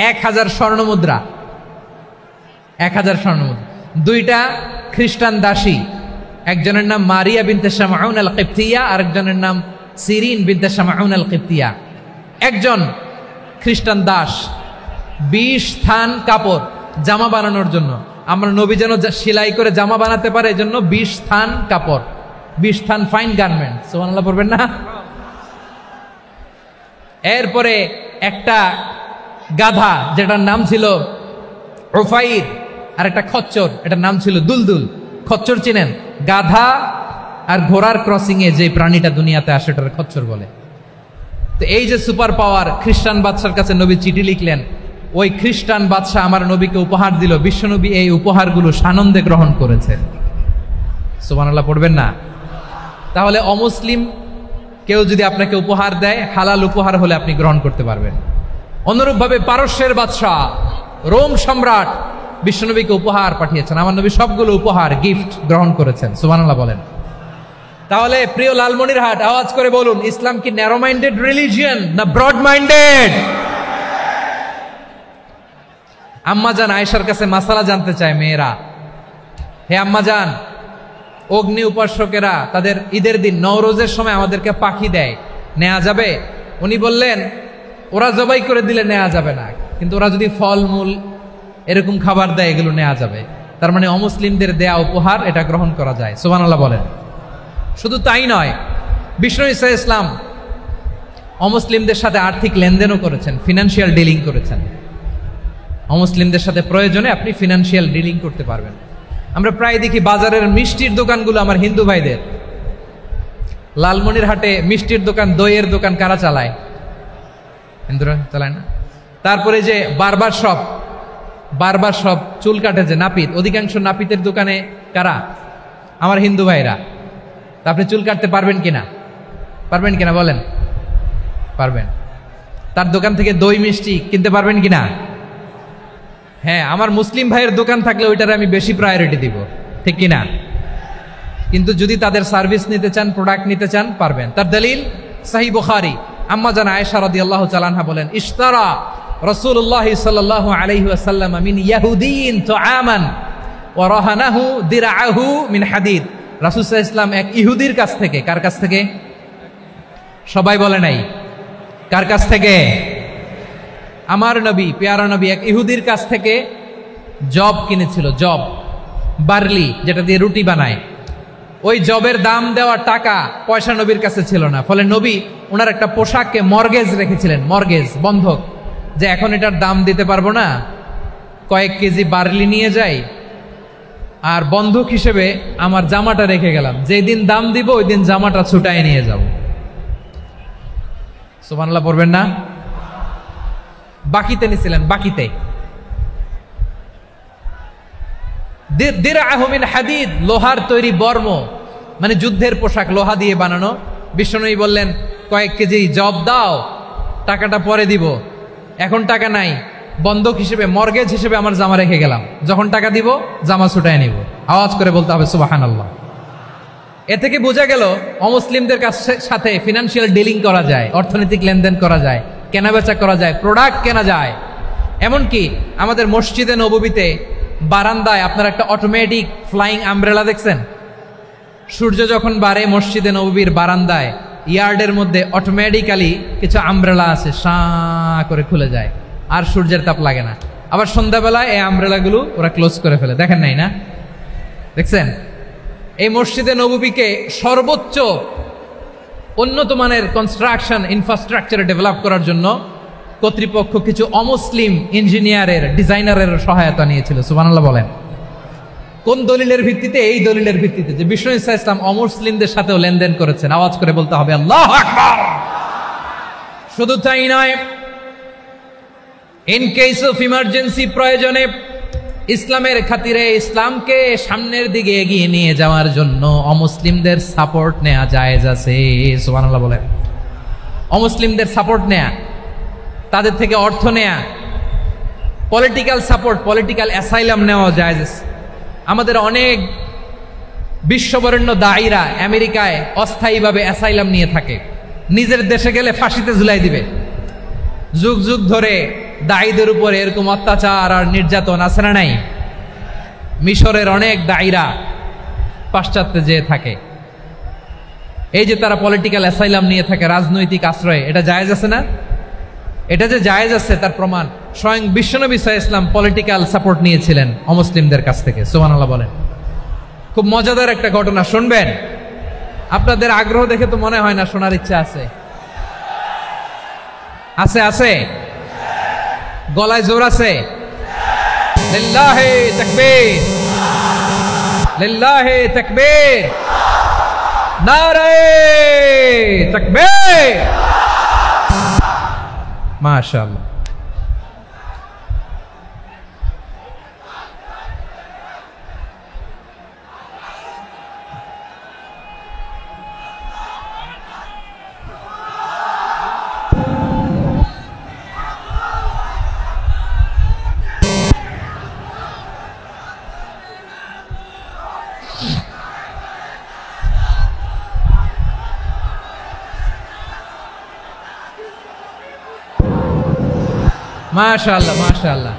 1000 স্বর্ণ মুদ্রা, 1000 স্বর্ণ মুদ্রা। 2টা খ্রিস্টান দাসী, একজনের নাম মারিয়া বিনতে শামাউন আল কিবতিয়া, আরেকজনের নাম সিরিন বিনতে শামাউন আল কিবতিয়া। একজন খ্রিস্টান দাস 20 থান কাপড় জামা বানানোর জন্য, আমরা নবী যেন সেলাই করে জামা বানাতে পারে এজন্য 20 থান কাপড়, 20 থান ফাইন গার্মেন্ট। সুবহানাল্লাহ পড়বেন না? এরপরে একটা গাধা যেটার নাম ছিল উফাইর, আর একটা খচ্চর, এটার নাম ছিল দুলদুল। খচ্চর চিনেন? গাধা আর ঘোড়ার ক্রসিং এ যে প্রাণীটা দুনিয়াতে আসে এটার খচ্চর বলে। তো এই যে সুপার পাওয়ার খ্রিস্টান বাদশার কাছে নবী চিঠি লিখলেন, ওই খ্রিস্টান বাদশা আমার নবীকে উপহার দিল। বিশ্বনবী এই উপহারগুলো সানন্দে গ্রহণ করেছে। সুবহানাল্লাহ পড়বেন না? তাহলে অমুসলিম কেউ যদি আপনাকে উপহার দেয়, হালাল উপহার হলে আপনি গ্রহণ করতে পারবেন। অনুরূপভাবে পারস্যের বাদশাহ রোম সম্রাট বিশ্বনবীকে উপহার পাঠিয়েছেন, আমার নবী সবগুলো উপহার গিফট গ্রহণ করেছেন। সুবহানাল্লাহ বলেন। তাহলে প্রিয় লালমনিরহাট আওয়াজ করে বলুন, ইসলাম কি ন্যারো মাইন্ডেড রিলিজিয়ন না ব্রড মাইন্ডেড? আম্মাজান আয়েশার কাছে মাসালা জানতে চায় মেয়েরা, হে আম্মাজান, অগ্নি উপাসকেরা তাদের ঈদের দিন নওরোজের সময় আমাদেরকে পাখি দেয়, নেওয়া যাবে? উনি বললেন, ওরা জবাই করে দিলে নেওয়া যাবে না, কিন্তু ওরা যদি ফলমূল এরকম খাবার দেয় এগুলো নেওয়া যাবে। তার মানে অমুসলিমদের দেয়া উপহার এটা গ্রহণ করা যায়। সুবহানাল্লাহ বলেন। শুধু তাই নয়, বিষ্ণু ঈসা ইসলাম অমুসলিমদের সাথে আর্থিক লেনদেনও করেছেন, ফিনান্সিয়াল ডিলিং করেছেন। অমুসলিমদের সাথে প্রয়োজনে আপনি ফিনান্সিয়াল ডিলিং করতে পারবেন। আমরা প্রায় দেখি বাজারের মিষ্টির দোকানগুলো আমার হিন্দু ভাইদের। লালমনিরহাটে মিষ্টির দোকান, দইয়ের দোকান কারা চালায়? হিন্দুরা চালায় না? তারপরে যে বারবার শপ, চুল কাটে যে নাপিত, অধিকাংশ নাপিতের দোকানে কারা? আমার হিন্দু ভাইরা। তা আপনি চুল কাটতে পারবেন কিনা? পারবেন কিনা বলেন? পারবেন। তার দোকান থেকে দই মিষ্টি কিনতে পারবেন কিনা? হ্যাঁ, আমার মুসলিম ভাইয়ের দোকান থাকলে ওইটারে আমি বেশি প্রায়োরিটি দিব, ঠিক কিনা? কিন্তু যদি তাদের সার্ভিস নিতে চান, প্রোডাক্ট নিতে চান, পারবেন। তার দলিল সহিহ বুখারী, আম্মা জান আয়েশা রাদিয়াল্লাহু তাআলা আনহা বলেন, ইশতারা রাসূলুল্লাহ সাল্লাল্লাহু আলাইহি ওয়াসাল্লাম মিন ইয়াহুদিয়িন তুআমান ওয়া রাহানাহু দিরআহু মিন হাদিদ। রাসূল সাল্লাল্লাহু আলাইহি ওয়াসাল্লাম এক ইহুদির কাছ থেকে, কার কাছ থেকে? সবাই বলে নাই কার কাছ থেকে? আমার নবী, পেয়ারা নবী এক ইহুদির কাছ থেকে জব কিনেছিল। জব, বার্লি, যেটা দিয়ে রুটি বানায়। ওই জবের দাম দেওয়া টাকা পয়সা নবীর কাছে ছিল না, ফলে নবী ওনার একটা পোশাককে মর্গেজ রেখেছিলেন, মর্গেজ, বন্ধক, যে এখন এটার দাম দিতে পারবো না, কয়েক কেজি বার্লি নিয়ে যাই আর বন্ধক হিসেবে আমার জামাটা রেখে গেলাম, যেই দিন দাম দিব ওই দিন জামাটা ছুটায় নিয়ে যাব। সুবহানাল্লাহ পড়বেন না? বাকিতে নিছিলেন, বাকিতে। দিরআহু মিন হাদিদ, লোহার তৈরি বর্ম, মানে যুদ্ধের পোশাক, লোহা দিয়ে বানানো। বিশ্বনবী বললেন, কয়েক কেজি জব দাও, টাকাটা পরে দিব, এখন টাকা নাই, বন্ধক হিসেবে, মর্গেজ হিসেবে আমার জামা রেখে গেলাম, যখন টাকা দিব জামা ছুটায় নিব। আওয়াজ করে বলতে হবে সুবহানাল্লাহ। এ থেকে বোঝা গেল অমুসলিমদের সাথে ফিনান্সিয়াল ডিলিং করা যায়, অর্থনৈতিক লেনদেন করা যায়, কেনাবেচা করা যায়, প্রোডাক্ট কেনা যায়। এমনকি আমাদের মসজিদে নববীতে বারান্দায় আপনার একটা অটোমেটিক ফ্লাইং আমব্রেলা দেখছেন? সূর্য যখন বাড়ে মসজিদে নববীর বারান্দায় ইয়ার্ডের মধ্যে অটোমেটিক্যালি কিছু আমব্রেলা আছে, সাঁ করে খুলে যায়, আর সূর্যের তাপ লাগে না। আবার সন্ধ্যাবেলায় এই আমব্রেলাগুলো ওরা ক্লোজ করে ফেলে, দেখেন নাই না? দেখছেন? এই মসজিদে নববীকে সর্বোচ্চ উন্নত মানের কনস্ট্রাকশন ইনফ্রাস্ট্রাকচারে ডেভেলপ করার জন্য কর্তৃপক্ষ কিছু অমুসলিম ইঞ্জিনিয়ারের ডিজাইনারের সহায়তা নিয়েছিল। সুবহানাল্লাহ বলেন। কোন দলিলের ভিত্তিতে? এই দলিলের ভিত্তিতে যে বিষ্ণু ঈসা ইসলাম অমুসলিমদের সাথেও লেনদেন করেছেন। আওয়াজ করে বলতে হবে আল্লাহু আকবার। শুধু তাই নয়, ইন কেস অফ ইমার্জেন্সি, প্রয়োজনে ইসলামের খাতিরে ইসলামকে সামনের দিকে এগিয়ে নিয়ে যাওয়ার জন্য অমুসলিমদের সাপোর্ট নেওয়া জায়েজ আছে। সুবহানাল্লাহ বলেন। অমুসলিমদের সাপোর্ট নেয়া, তাদের থেকে অর্থ নেয়া, পলিটিক্যাল সাপোর্ট, পলিটিক্যাল অ্যাসাইলাম নেওয়া জায়েজ আছে। আমাদের অনেক বিশ্ববরেণ্য দায়ীরা আমেরিকায় অস্থায়ীভাবে অ্যাসাইলাম নিয়ে থাকে, নিজের দেশে গেলে ফাঁসিতে ঝুলাই দিবে। যুগ যুগ ধরে দায়ীদের উপরে এরকম অত্যাচার আর নির্যাতন আছে না নাই? মিশরের অনেক দায়ীরা পাশ্চাত্যে যেয়ে থাকে। এই যে তারা পলিটিক্যাল অ্যাসাইলাম নিয়ে থাকে, রাজনৈতিক আশ্রয়, এটা জায়েজ আছে না? এটা যে জায়েজ আছে তার প্রমাণ স্বয়ং বিশ্বনবী সাল্লাল্লাহু আলাইহি ওয়াসাল্লাম পলিটিক্যাল সাপোর্ট নিয়েছিলেন অমুসলিমদের কাছ থেকে। সুবহানাল্লাহ বলেন। খুব মজাদার একটা ঘটনা, শুনবেন? আপনাদের আগ্রহ দেখে তো মনে হয় না শোনার ইচ্ছা আছে। আছে আছে, গলায় জোর আছে। লিল্লাহি তাকবীর, লিল্লাহি তাকবীর, নারে তাকবীর। মাশাআল্লাহ। মাশাআল্লাহ মাশাআল্লাহ।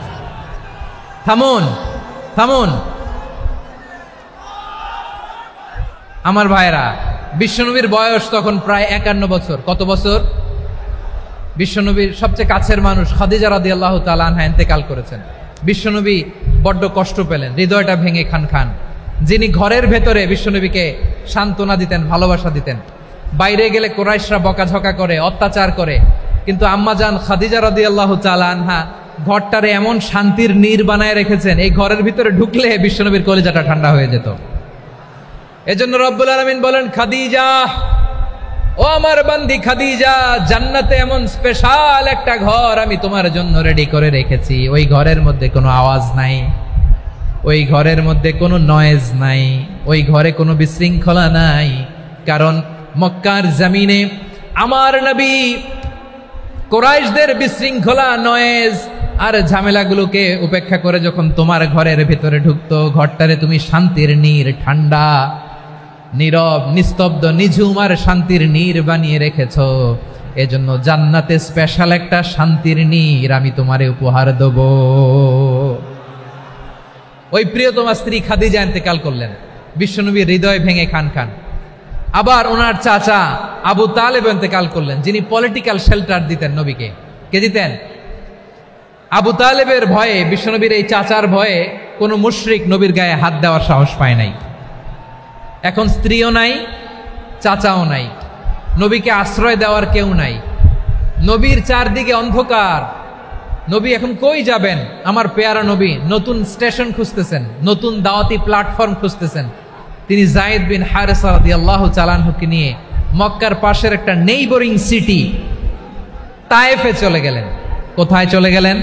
থামুন থামুন আমার ভাইরা। বিশ্বনবীর বয়স তখন প্রায় 51 বছর। কত বছর? বিশ্বনবীর সবচেয়ে কাছের মানুষ খাদিজা রাদিয়াল্লাহু তাআলা আনহা ইন্তেকাল করেছেন। বিশ্বনবী বড্ড কষ্ট পেলেন, হৃদয়টা ভেঙে খান খান। যিনি ঘরের ভেতরে বিশ্বনবীকে সান্ত্বনা দিতেন, ভালোবাসা দিতেন, বাইরে গেলে কুরাইশরা বকাঝকা করে, অত্যাচার করে, কিন্তু আম্মাজান খাদিজা রাদিয়াল্লাহু তাআলা আনহা ঘরটারে এমন শান্তির নীড় বানায় রেখেছেন, এই ঘরের ভিতরে ঢুকলে বিশ্বনবীর কলিজাটা ঠান্ডা হয়ে যেত। এজন্য রব্বুল আলামিন বলেন, খাদিজা, ও আমার বান্দি খাদিজা, জান্নাতে এমন স্পেশাল একটা ঘর আমি তোমার জন্য রেডি করে রেখেছি। ওই ঘরের মধ্যে কোনো আওয়াজ নাই, ওই ঘরের মধ্যে কোনো নয়েজ নাই, ওই ঘরে কোনো বিশৃঙ্খলা নাই। কারণ মক্কার জমিনে আমার নবী কুরাইশদের বিশৃঙ্খলা, নয়েজ আর ঝামেলাগুলোকে উপেক্ষা করে যখন তোমার ঘরের ভিতরে ঢুকতো, ঘরটারে তুমি শান্তির নীড়, ঠান্ডা, নীরব, নিস্তব্ধ, নিঝুম আর শান্তির নীড় বানিয়ে রেখেছ। এজন্য জান্নাতে স্পেশাল একটা শান্তির নীড় আমি তোমারে উপহার দেব। ওই প্রিয়তমা স্ত্রী খাদিজা ইন্তেকাল করলেন, বিশ্বনবীর হৃদয় ভেঙে খান খান। আবার ওনার চাচা আবু তালেব ইন্তেকাল করলেন, যিনি পলিটিক্যাল শেল্টার দিতেন নবীকে। কে দিতেন? আবু তালেবের ভয়ে, বিশ্বনবীর এই চাচার ভয়ে কোনো মুশরিক নবীর গায়ে হাত দেওয়ার সাহস পায় নাই। এখন স্ত্রীও নাই, চাচাও নাই, নবীকে আশ্রয় দেওয়ার কেউ নাই। নবীর চারদিকে অন্ধকার। নবী এখন কই যাবেন? আমার পেয়ারা নবী নতুন স্টেশন খুঁজতেছেন, নতুন দাওয়াতি প্ল্যাটফর্ম খুঁজতেছেন। তিনি যায়েদ বিন হারেসা রাদিয়াল্লাহু তাআলা আনহুকে নিয়ে মক্কার পাশের একটা নেইবরিং সিটি তায়েফে চলে গেলেন। কোথায় চলে গেলেন?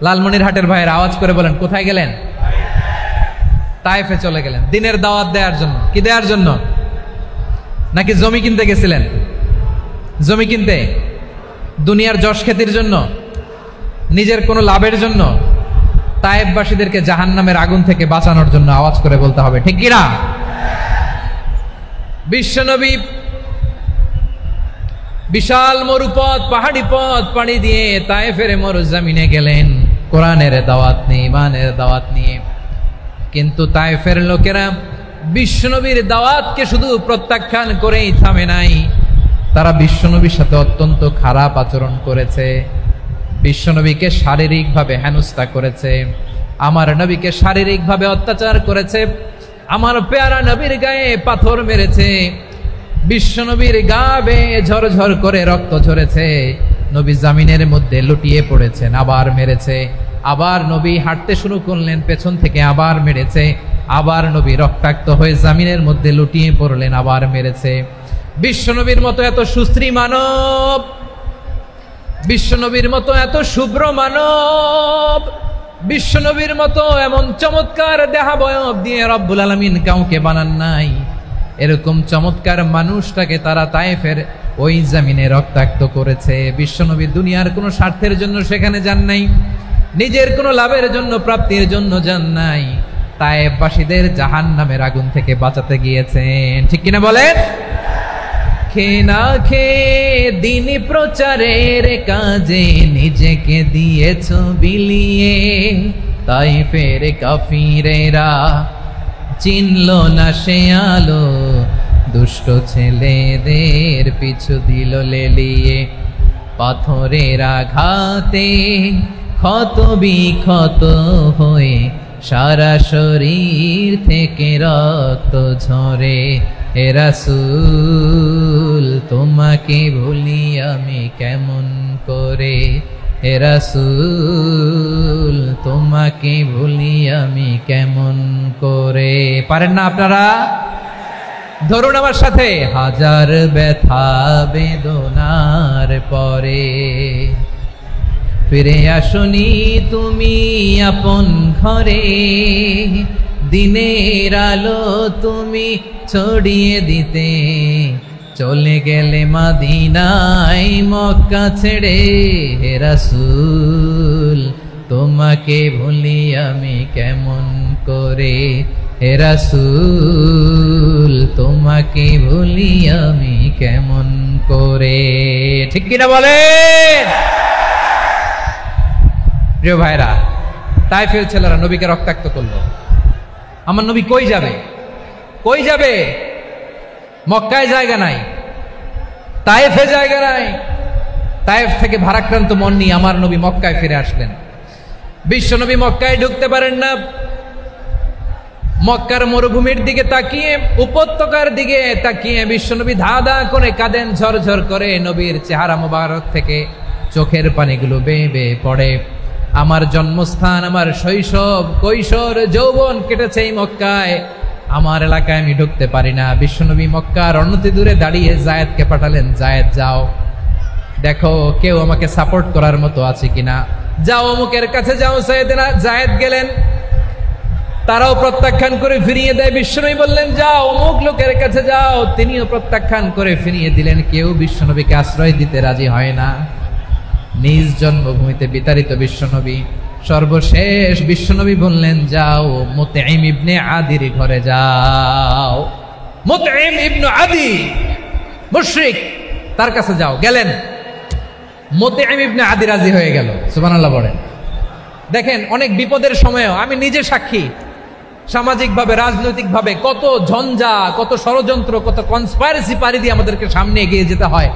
লালমনিরহাটের ভাইয়ের আওয়াজ করে বলেন, কোথায় গেলেন? তায়েফে চলে গেলেন দিনের দাওয়াত দেওয়ার জন্য। কি দেওয়ার জন্য? নাকি জমি কিনতে গেছিলেন? জমি কিনতে? দুনিয়ার যশ খ্যাতির জন্য? নিজের কোনো লাভের জন্য? তায়েফবাসীদেরকে জাহান্নামের আগুন থেকে বাঁচানোর জন্য। আওয়াজ করে বলতে হবে ঠিক কিনা? বিশ্বনবী বিশাল মরুপথ, পাহাড়ি পথ পাড়ি দিয়ে তায়েফের মরুজমিনে গেলেন কোরআনের দাওয়াত নিয়ে, ইমানের দাওয়াত নিয়ে। কিন্তু তায়েফের লোকেরা বিশ্বনবীর দাওয়াতকে শুধু প্রত্যাখ্যান করেই থামে নাই, তারা বিশ্বনবীর সাথে অত্যন্ত খারাপ আচরণ করেছে। বিশ্বনবীকে শারীরিকভাবে হেনস্থা করেছে, আমার নবীকে শারীরিকভাবে অত্যাচার করেছে, আমার পেয়ারা নবীর গায়ে পাথর মেরেছে, বিশ্বনবীর গা বেয়ে ঝরঝর করে রক্ত ঝরেছে। নবী জামিনের মধ্যে লুটিয়ে পড়েছেন, আবার মেরেছে। আবার নবী হাঁটতে শুরু করলেন, পেছন থেকে আবার মেরেছে। আবার নবী রক্তাক্ত হয়ে জামিনের মধ্যে লুটিয়ে পড়লেন, আবার মেরেছে। বিশ্বনবীর মতো এত সুশ্রী মানব, বিশ্বনবীর মতো এত শুভ্র মানব, বিশ্বনবীর মতো এমন চমৎকার দেহাবয়ব দিয়ে রব্বুল আলামিন কাউকে বানান নাই। এরকম চমৎকার মানুষটাকে তারা তায়েফের ওই জমিনে রক্তাক্ত করেছে। বিশ্বনবী দুনিয়ার কোনো স্বার্থের জন্য সেখানে যান নাই, নিজের কোনো লাভের জন্য, প্রাপ্তির জন্য যান নাই। তায়েফবাসীদের জাহান্নামের আগুন থেকে বাঁচাতে গিয়েছেন, ঠিক কিনা বলেন? খেয়ে না খেয়ে দিন প্রচারের কাজে নিজেকে দিয়েছ বিলিয়ে। তায়েফের কাফিরেরা চিনল না সে আলো, দুষ্ট ছেলেদের পিছু দিল লেলিয়ে। পাথরের আঘাতে ক্ষত বিক্ষত হয়ে সারা শরীর থেকে রক্ত ঝরে। হে রাসূল তোমাকে ভুলি আমি কেমন করে, হে রাসূল তোমাকে ভুলি আমি কেমন করে। পারেন না আপনারা? ধরুন আমার সাথে। হাজার ব্যথা বেদনার পরে ফিরে আসনি তুমি আপন ঘরে। দিনের আলো তুমি ছড়িয়ে দিতে চলে গেলে মদিনায় মক্কা ছেড়ে। হে রাসূল তোমাকে ভুলি আমি কেমন করে, হে রাসূল তোমাকে ভুলি আমি কেমন করে। ঠিক কিনা বলেন? প্রিয় ভাইরা, তায়েফের ছেলেরা নবীকে রক্তাক্ত করলো। আমার নবী কই যাবে? কই যাবে? মক্কায় জায়গা নাই, তায়েফে জায়গা নাই। তায়েফ থেকে ভারাক্রান্ত মন নিয়ে আমার নবী মক্কায় ফিরে আসলেন। বিশ্ব নবী মক্কায় ঢুকতে পারেন না। মক্কার মরুভূমির দিকে তাকিয়ে, উপত্যকার দিকে তাকিয়ে বিশ্বনবী ধা ধা করে কাঁদেন, ঝরঝর করে। নবীর চেহারা মোবারক থেকে চোখের পানিগুলো বেয়ে বেয়ে পড়ে। আমার জন্মস্থান, আমার শৈশব, কৈশোর, যৌবন কেটেছে এই মক্কায়। আমার এলাকায় আমি ঢুকতে পারি না। বিশ্বনবী মক্কার অনতি দূরে দাঁড়িয়ে জায়েদকে পাঠালেন, জায়েদ যাও দেখো কেউ আমাকে সাপোর্ট করার মতো আছে কিনা, যাও অমুকের কাছে যাও। জায়েদ গেলেন, তারাও প্রত্যাখ্যান করে ফিরিয়ে দেয়। বিশ্বনবী বললেন যাও অমুক লোকের কাছে যাও, তিনিও প্রত্যাখ্যান করে ফিরিয়ে দিলেন। কেউ বিশ্বনবীকে আশ্রয় দিতে রাজি হয় না। নিজ জন্মভূমিতে বিতাড়িত বিশ্বনবী। সর্বশেষ বিশ্বনবী বললেন যাও মুতঈম ইবনে আদির ঘরে যাও। মুতঈম ইবনে আদি মুশরিক, তার কাছে যাও। গেলেন, মুতঈম ইবনে আদি রাজি হয়ে গেল। সুবহানাল্লাহ বলেন। দেখেন অনেক বিপদের সময়ও আমি নিজে সাক্ষী, সামাজিকভাবে রাজনৈতিকভাবে কত ঝঞ্ঝা, কত ষড়যন্ত্র, কত কনস্পাইরেসি পাড়ি দিয়ে আমাদেরকে সামনে এগিয়ে যেতে হয়।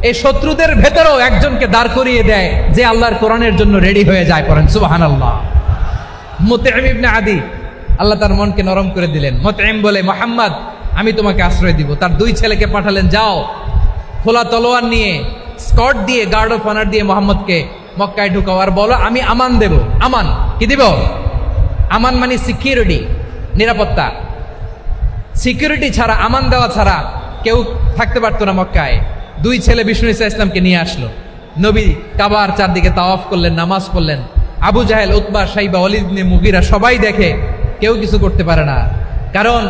এই শত্রুদের ভেতরেও একজনকে দাঁড় করিয়ে দেয় যে আল্লাহর কোরআনের জন্য রেডি হয়ে যায়। পড়েন সুবহানাল্লাহ। মুতঈম ইবনে আদি, আল্লাহ তার মনকে নরম করে দিলেন। মুতঈম বলে মুহাম্মদ আমি তোমাকে আশ্রয় দিব। তার দুই ছেলেকে পাঠালেন, যাও খোলা তলোয়ার নিয়ে, স্কট দিয়ে, গার্ড অফ অনার দিয়ে মুহাম্মদকে মক্কায় ঢুকাও আর বলো আমি আমান দেব। আমান কি দিব? আমান মানে সিকিউরিটি, নিরাপত্তা। সিকিউরিটি ছাড়া, আমান দেওয়া ছাড়া কেউ থাকতে পারতো না মক্কায়। দুই ছেলে বিষ্ণু ইসা ইসলামকে নিয়ে আসলো। নবী কাবার চারদিকে তাওয়াফ করলেন, নামাজ পড়লেন। আবু জাহেল, উতবা, শাইবা, ওয়ালিদ ইবনে মুগিরা সবাই দেখে, কেউ কিছু করতে পারে না। কারণ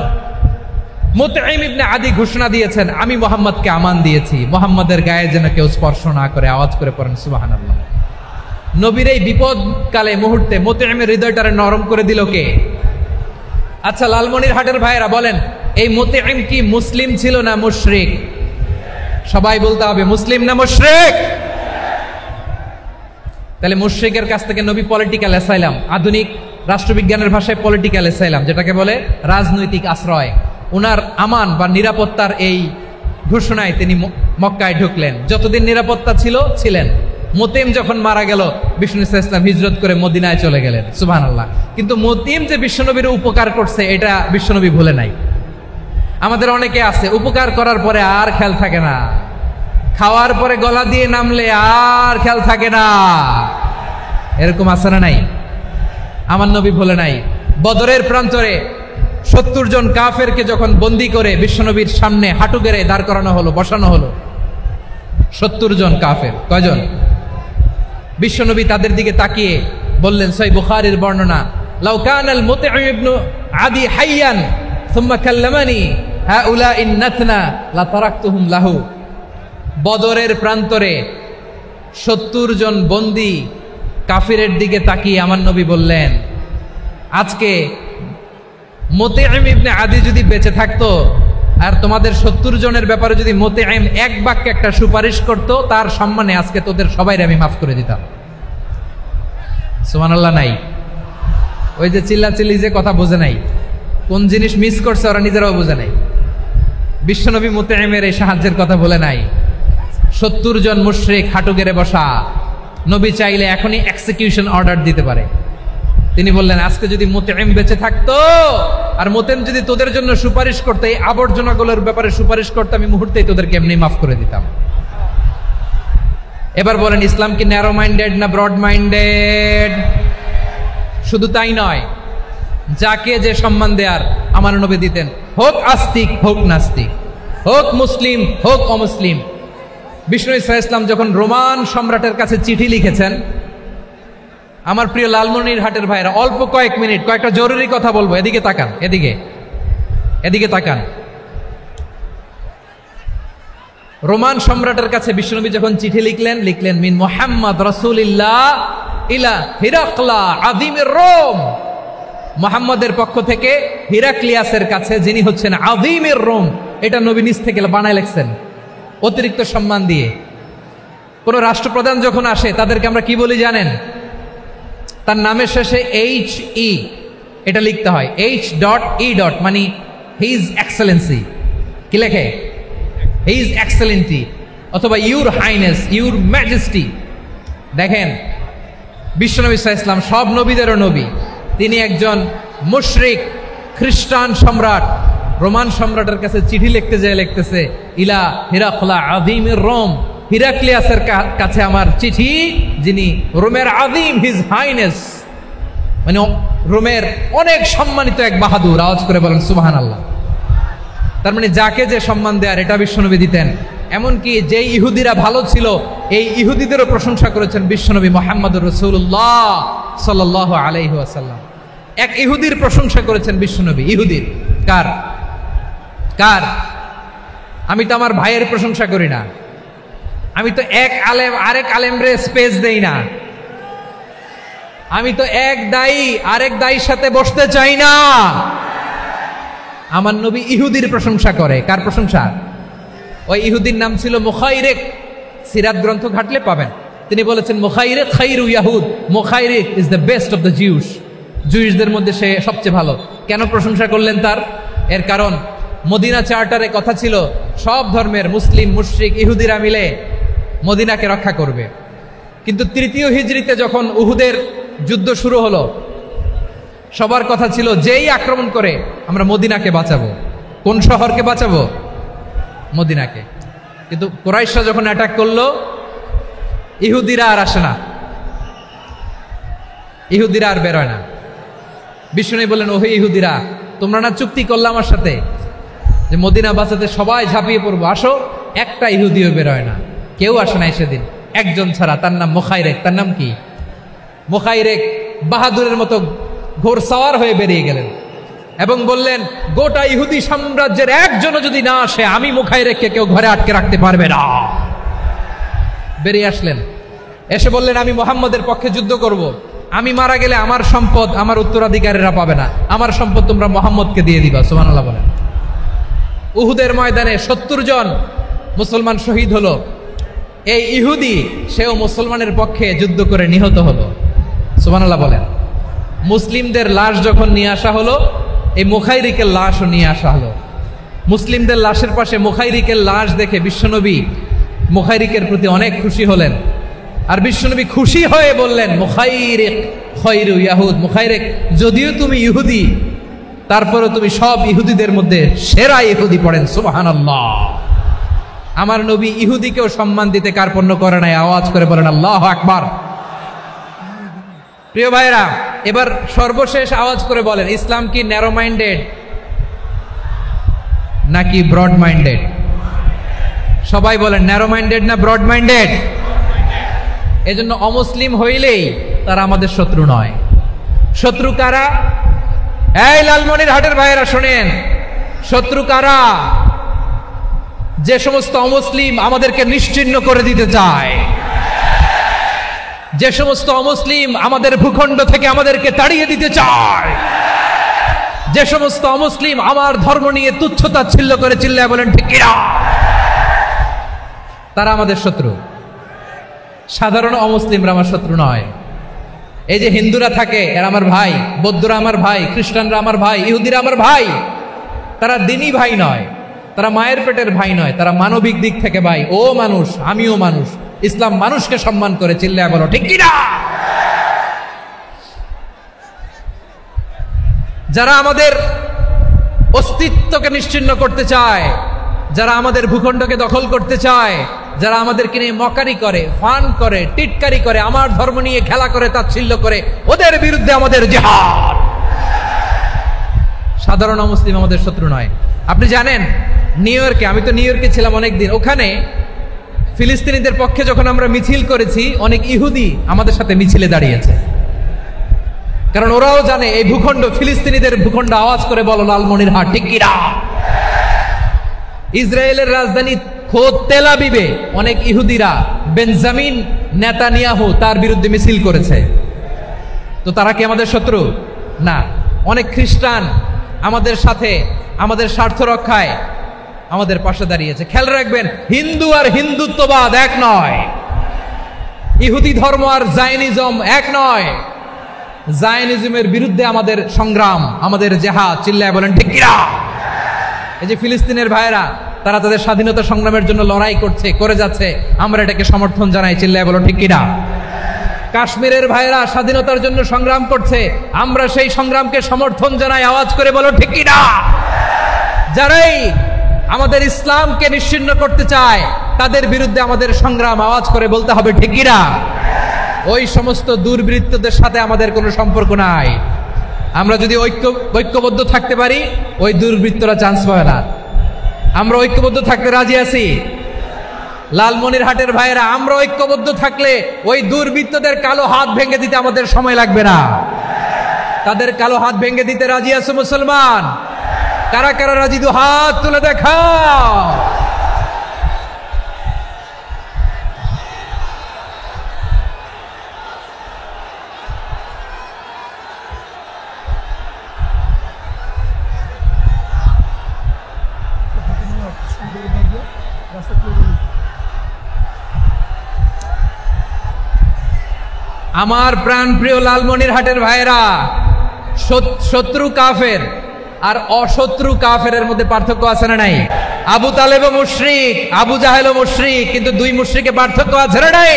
মুতঈম ইবনে আদি ঘোষণা দিয়েছেন আমি মুহাম্মদকে আমান দিয়েছি, মুহাম্মদের গায়ে যেন কেউ স্পর্শ না করে। আওয়াজ করে পড়েন সুবহানাল্লাহ। নবীর এই বিপদকালে মুহূর্তে মুতঈমের হৃদয়টারে নরম করে দিল কে? আচ্ছা লালমনির হাটের ভাইয়েরা বলেন, এই মুতঈম কি মুসলিম ছিল না মুশরিক? সবাই বলতে হবে মুসলিম না মুশরিক? তাহলে মুশরিকের কাছ থেকে নবী পলিটিক্যাল অ্যাসাইলাম, আধুনিক রাষ্ট্রবিজ্ঞানের ভাষায় পলিটিক্যাল অ্যাসাইলাম যেটাকে বলে, রাজনৈতিক আশ্রয়, উনার আমান বা নিরাপত্তার এই ঘোষণায় তিনি মক্কায় ঢুকলেন। যতদিন নিরাপত্তা ছিল ছিলেন। মুতঈম যখন মারা গেল বিষ্ণু ইসলাম হিজরত করে মদিনায় চলে গেলেন। সুবহানাল্লাহ। কিন্তু মুতঈম যে বিশ্বনবীর উপকার করছে এটা বিশ্বনবী ভুলে নাই। আমাদের অনেকে আছে উপকার করার পরে আর খেয়াল থাকে না, খাওয়ার পরে গলা দিয়ে নামলে আর খেয়াল থাকে না। এরকম আছে না নাই? আমার নবী বলে নাই। বদরের প্রান্তরে 70 জন কাফেরকে যখন বন্দী করে বিশ্বনবীর সামনে হাঁটু গেড়ে দাঁড় করানো হলো, বসানো হলো, 70 জন কাফের। কয়জন? বিশ্বনবী তাদের দিকে তাকিয়ে বললেন, সহিহ বুখারীর বর্ণনা, লাউ কানাল মুতঈম ইবনে আদি হাইয়ান সুম্মা কাল্লামানি হাউলাইন নাতনা লা তারাকতুহুম লাহু। বদরের প্রান্তরে 70 জন বন্দী কাফিরের দিকে তাকিয়ে আমার নবী বললেন, আজকে মুতঈম ইবনে আদি যদি বেঁচে থাকতো আর তোমাদের 70 জনের ব্যাপারে যদি মুতঈম এক বাক্যে একটা সুপারিশ করত, তার সম্মানে আজকে তোদের সবাইরে আমি মাফ করে দিতাম। সুবহানাল্লাহ নাই? ওই যে চিল্লাচিল্লি যে কথা বোঝে নাই, কোন জিনিস মিস করছে ওরা নিজেরাও বোঝে নাই। বিশ্বনবী মুতঈমের এই সাহায্যের কথা বলে নাই। 70 জন মুশরিক হাঁটু গেড়ে বসা, নবী চাইলে এখনই এক্সিকিউশন অর্ডার দিতে পারে। তিনি বললেন, আজকে যদি মুতঈম বেঁচে থাকতো আর মুতঈম যদি তোদের জন্য সুপারিশ করতে, এই আবর্জনাগুলোর ব্যাপারে সুপারিশ করতে, আমি মুহূর্তেই তোদেরকে এমনি মাফ করে দিতাম। এবার বলেন, ইসলাম কি ন্যারো মাইন্ডেড না ব্রড মাইন্ডেড? শুধু তাই নয়, যাকে যে সম্মান দেয়ার আমার নবী দিতেন, হোক আস্তিক হোক নাস্তিক, হোক মুসলিম হোক অমুসলিম। বিষ্ণু ইসলাম যখন রোমান সম্রাটের কাছে চিঠি লিখেছেন, আমার প্রিয় লালমনিরহাটের ভাইরা, অল্প কয়েক মিনিট কয়েকটা জরুরি কথা বলবো, এদিকে তাকান, এদিকে তাকান। রোমান সম্রাটের কাছে বিশ্বনবী যখন চিঠি লিখলেন মিন মুহাম্মদ রাসূলিল্লাহ ইলা হিরাকলা আযীমির রোম। মুহাম্মদের পক্ষ থেকে হিরাক্লিয়াসের কাছে, যিনি হচ্ছেন আযীমির রোম। এটা নবী নিজ থেকে বানায় লিখছেন, অতিরিক্ত সম্মান দিয়ে। কোন রাষ্ট্রপ্রধান যখন আসে তাদেরকে আমরা কি বলি জানেন? তার নামের শেষে HE এটা লিখতে হয়, H.E. মানে হিজ এক্সেলেন্সি। কি লেখে? হিজ এক্সেলেন্টি, অথবা ইউর হাইনেস, ইউর ম্যাজেস্টি। দেখেন, বিশ্বনবী সাল্লাল্লাহু আলাইহি ওয়াসাল্লাম সব নবীদেরও নবী। তিনি একজন মুশরিক খ্রিস্টান সম্রাট, রোমান সম্রাটের কাছে চিঠি লিখতে যায়, লিখতেছে ইলা হিরাকলা আযীমির রোম। হিরাক্লিয়াসের কাছে আমার চিঠি, যিনি রোমের আযীম, হিজ হাইনেস, মানে রোমের অনেক সম্মানিত এক বাহাদুর। আওয়াজ করে বলেন সুবহানাল্লাহ। তার মানে যাকে যে সম্মান দেয়ার, এটা বিশ্বনবী দিতেন। এমনকি যে ইহুদিরা ভালো ছিল, এই ইহুদিদেরও প্রশংসা করেছেন বিশ্বনবী মুহাম্মদুর রাসূলুল্লাহ সাল্লাল্লাহু আলাইহি ওয়াসাল্লাম। এক ইহুদির প্রশংসা করেছেন বিশ্বনবী। ইহুদির কার? আমি তো আমার ভাইয়ের প্রশংসা করি না, আমি তো এক আলেম আরেক আলেমরে স্পেস দেই না, আমি তো এক দায়ী আরেক দায়ীর সাথে বসতে চাই না। আমার নবী ইহুদির প্রশংসা করে। কার প্রশংসা? ওই ইহুদির নাম ছিল মুখাইরিক। সিরাত গ্রন্থ ঘাটলে পাবেন। তিনি বলেছেন, মুখাইরিক খাইরু ইয়াহুদ, Mukhairiq is the best of the Jews. জুইশদের মধ্যে সে সবচেয়ে ভালো। কেন প্রশংসা করলেন তার? এর কারণ মদিনা চার্টারে কথা ছিল, সব ধর্মের মুসলিম মুশরিক ইহুদিরা মিলে মদিনাকে রক্ষা করবে। কিন্তু 3য় হিজরিতে যখন উহুদের যুদ্ধ শুরু হলো, সবার কথা ছিল যেই আক্রমণ করে আমরা মদিনাকে বাঁচাবো। কোন শহরকে বাঁচাবো? মদিনাকে। কিন্তু কুরাইশরা যখন অ্যাটাক করলো, ইহুদিরা আর আসে না, ইহুদিরা আর বেরোয় না। বিষ্ণু বললেন, ওহে ইহুদিরা, তোমরা না চুক্তি করলে আমার সাথে যে মদিনা বাঁচাতে সবাই ঝাঁপিয়ে পড়বো, আসো। একটা ইহুদিও বেরোয় না, কেউ আসে নাই সেদিন, একজন ছাড়া। তার নাম মুখাইরেক। তার নাম কি? মুখাইরেক বাহাদুরের মতো ঘোড়সাওয়ার হয়ে বেরিয়ে গেলেন এবং বললেন, গোটা ইহুদি সাম্রাজ্যের একজনও যদি না আসে, আমি মুখাইরেককে কেউ ঘরে আটকে রাখতে পারবে না। বেরিয়ে আসলেন, এসে বললেন, আমি মুহাম্মদের পক্ষে যুদ্ধ করব। আমি মারা গেলে আমার সম্পদ আমার উত্তরাধিকারীরা পাবে না, আমার সম্পদ তোমরা মুহাম্মদকে দিয়ে দিবা। সুবহানাল্লাহ বলেন। উহুদের ময়দানে 70 জন মুসলমান শহীদ হলো। এই ইহুদি, সেও মুসলমানের পক্ষে যুদ্ধ করে নিহত হলো। সুবহানাল্লাহ বলেন। মুসলিমদের লাশ যখন নিয়ে আসা হলো, এই মুখাইরিকের লাশও নিয়ে আসা হলো। মুসলিমদের লাশের পাশে মুখাইরিকের লাশ দেখে বিশ্বনবী মুখাইরিকের প্রতি অনেক খুশি হলেন। আর বিশ্বনবী খুশি হয়ে বললেন, মুখাইরিক খায়রু ইয়াহুদ। মুখাইরিক, যদিও তুমি ইহুদি, তারপরে তুমি সব ইহুদিদের মধ্যে সেরা ইহুদি। পড়েন সুবহানাল্লাহ। আমার নবী ইহুদিকেও সম্মান দিতে কার্পণ্য করে নাই। আওয়াজ করে বলেন আল্লাহু আকবার। প্রিয় ভাইরা, এবার সর্বশেষ আওয়াজ করে বলেন, ইসলাম কি ন্যারো মাইন্ডেড নাকি ব্রড মাইন্ডেড? সবাই বলেন ন্যারো মাইন্ডেড না ব্রড মাইন্ডেড? এজন্য অমুসলিম হইলেই তারা আমাদের শত্রু নয়। শত্রু কারা? এই লালমনিরহাটের ভাইয়েরা শোনেন, শত্রু কারা? যে সমস্ত অমুসলিম আমাদেরকে নিশ্চিহ্ন করে দিতে চায়, যে সমস্ত অমুসলিম আমাদের ভূখণ্ড থেকে আমাদেরকে তাড়িয়ে দিতে চায়, যে সমস্ত অমুসলিম আমার ধর্ম নিয়ে তুচ্ছতাচ্ছিল্য করে চিল্লায় বলেন ঠিক কিনা, তারা আমাদের শত্রু। সাধারণ অমুসলিমরা আমার শত্রু নয়। এই যে হিন্দুরা থাকে এরা আমার ভাই, বৌদ্ধরা আমার ভাই, খ্রিস্টানরা আমার ভাই, ইহুদিরা আমার ভাই। তারা দিনই ভাই নয়, তারা মায়ের পেটের ভাই নয়, তারা মানবিক দিক থেকে ভাই। ও মানুষ, আমিও মানুষ। ইসলাম মানুষকে সম্মান করে, চিল্লায় বলো ঠিক কিনা। যারা আমাদের অস্তিত্বকে নিশ্চিহ্ন করতে চায়, যারা আমাদের ভূখণ্ডকে দখল করতে চায়, যারা আমাদেরকে নিয়ে মকারি করে, ফান করে, টিটকারি করে, আমার ধর্ম নিয়ে খেলা করে, তাচ্ছিল্য করে, ওদের বিরুদ্ধে আমাদের জিহাদ। সাধারণ মুসলিম আমাদের শত্রু নয়। আপনি জানেন নিউ ইয়র্কে, আমি তো নিউ ইয়র্কে ছিলাম অনেকদিন, ওখানে ফিলিস্তিনিদের পক্ষে যখন আমরা মিছিল করেছি, অনেক ইহুদি আমাদের সাথে মিছিলে দাঁড়িয়েছে। কারণ ওরাও জানে এই ভূখণ্ড ফিলিস্তিনিদের ভূখণ্ড। আওয়াজ করে বলো লালমনিরহাট ঠিক কিনা। ইসরায়েলের রাজধানী খোদ তেল আবিবে অনেক ইহুদিরা বেঞ্জামিন নেতানিয়াহু তার বিরুদ্ধে মিছিল করেছে। তো তারা কি আমাদের শত্রু? না। অনেক খ্রিস্টান আমাদের সাথে আমাদের স্বার্থ রক্ষায় আমাদের পাশে দাঁড়িয়েছে। খেয়াল রাখবেন, হিন্দু আর হিন্দুত্ববাদ এক নয়, ইহুদি ধর্ম আর জায়নিজম এক নয়। জায়নিজমের বিরুদ্ধে আমাদের সংগ্রাম, আমাদের জেহাদ, চিল্লায় বলেন ঠিক কিনা। এই যে ফিলিস্তিনের ভাইয়েরা, তারা তাদের স্বাধীনতা সংগ্রামের জন্য লড়াই করছে, করে যাচ্ছে, আমরা এটাকে সমর্থন জানাই, চিল্লায় বলো ঠিক কিনা। কাশ্মীরের ভাইয়েরা স্বাধীনতার জন্য সংগ্রাম করছে, আমরা সেই সংগ্রামকে সমর্থন জানাই, আওয়াজ করে বলো ঠিক কিনা। যারাই আমাদের ইসলামকে নিশ্চিহ্ন করতে চায় তাদের বিরুদ্ধে আমাদের সংগ্রাম, আওয়াজ করে বলতে হবে ঠিক কিনা। ওই সমস্ত দুর্বৃত্তদের সাথে আমাদের কোনো সম্পর্ক নাই। আমরা যদি ঐক্যবদ্ধ থাকতে পারি, ওই দুর্বৃত্তরা চান্স পাবে না। আমরা ঐক্যবদ্ধ থাকতে রাজি আছি। লালমনিরহাটের ভাইয়েরা, আমরা ঐক্যবদ্ধ থাকলে ওই দুর্বৃত্তদের কালো হাত ভেঙে দিতে আমাদের সময় লাগবে না। তাদের কালো হাত ভেঙে দিতে রাজি আছে মুসলমান? কারা কারা রাজি? দু হাত তুলে দেখাও। আমার প্রাণ প্রিয় লালমনিরহাটের ভাইয়েরা, শত্রু কাফের আর অশত্রু কাফেরের মধ্যে পার্থক্য আছে না নাই? আবু তালেবও মুশরিক, আবু জাহেলও মুশরিক, কিন্তু দুই মুশরিকে পার্থক্য আছে না নাই?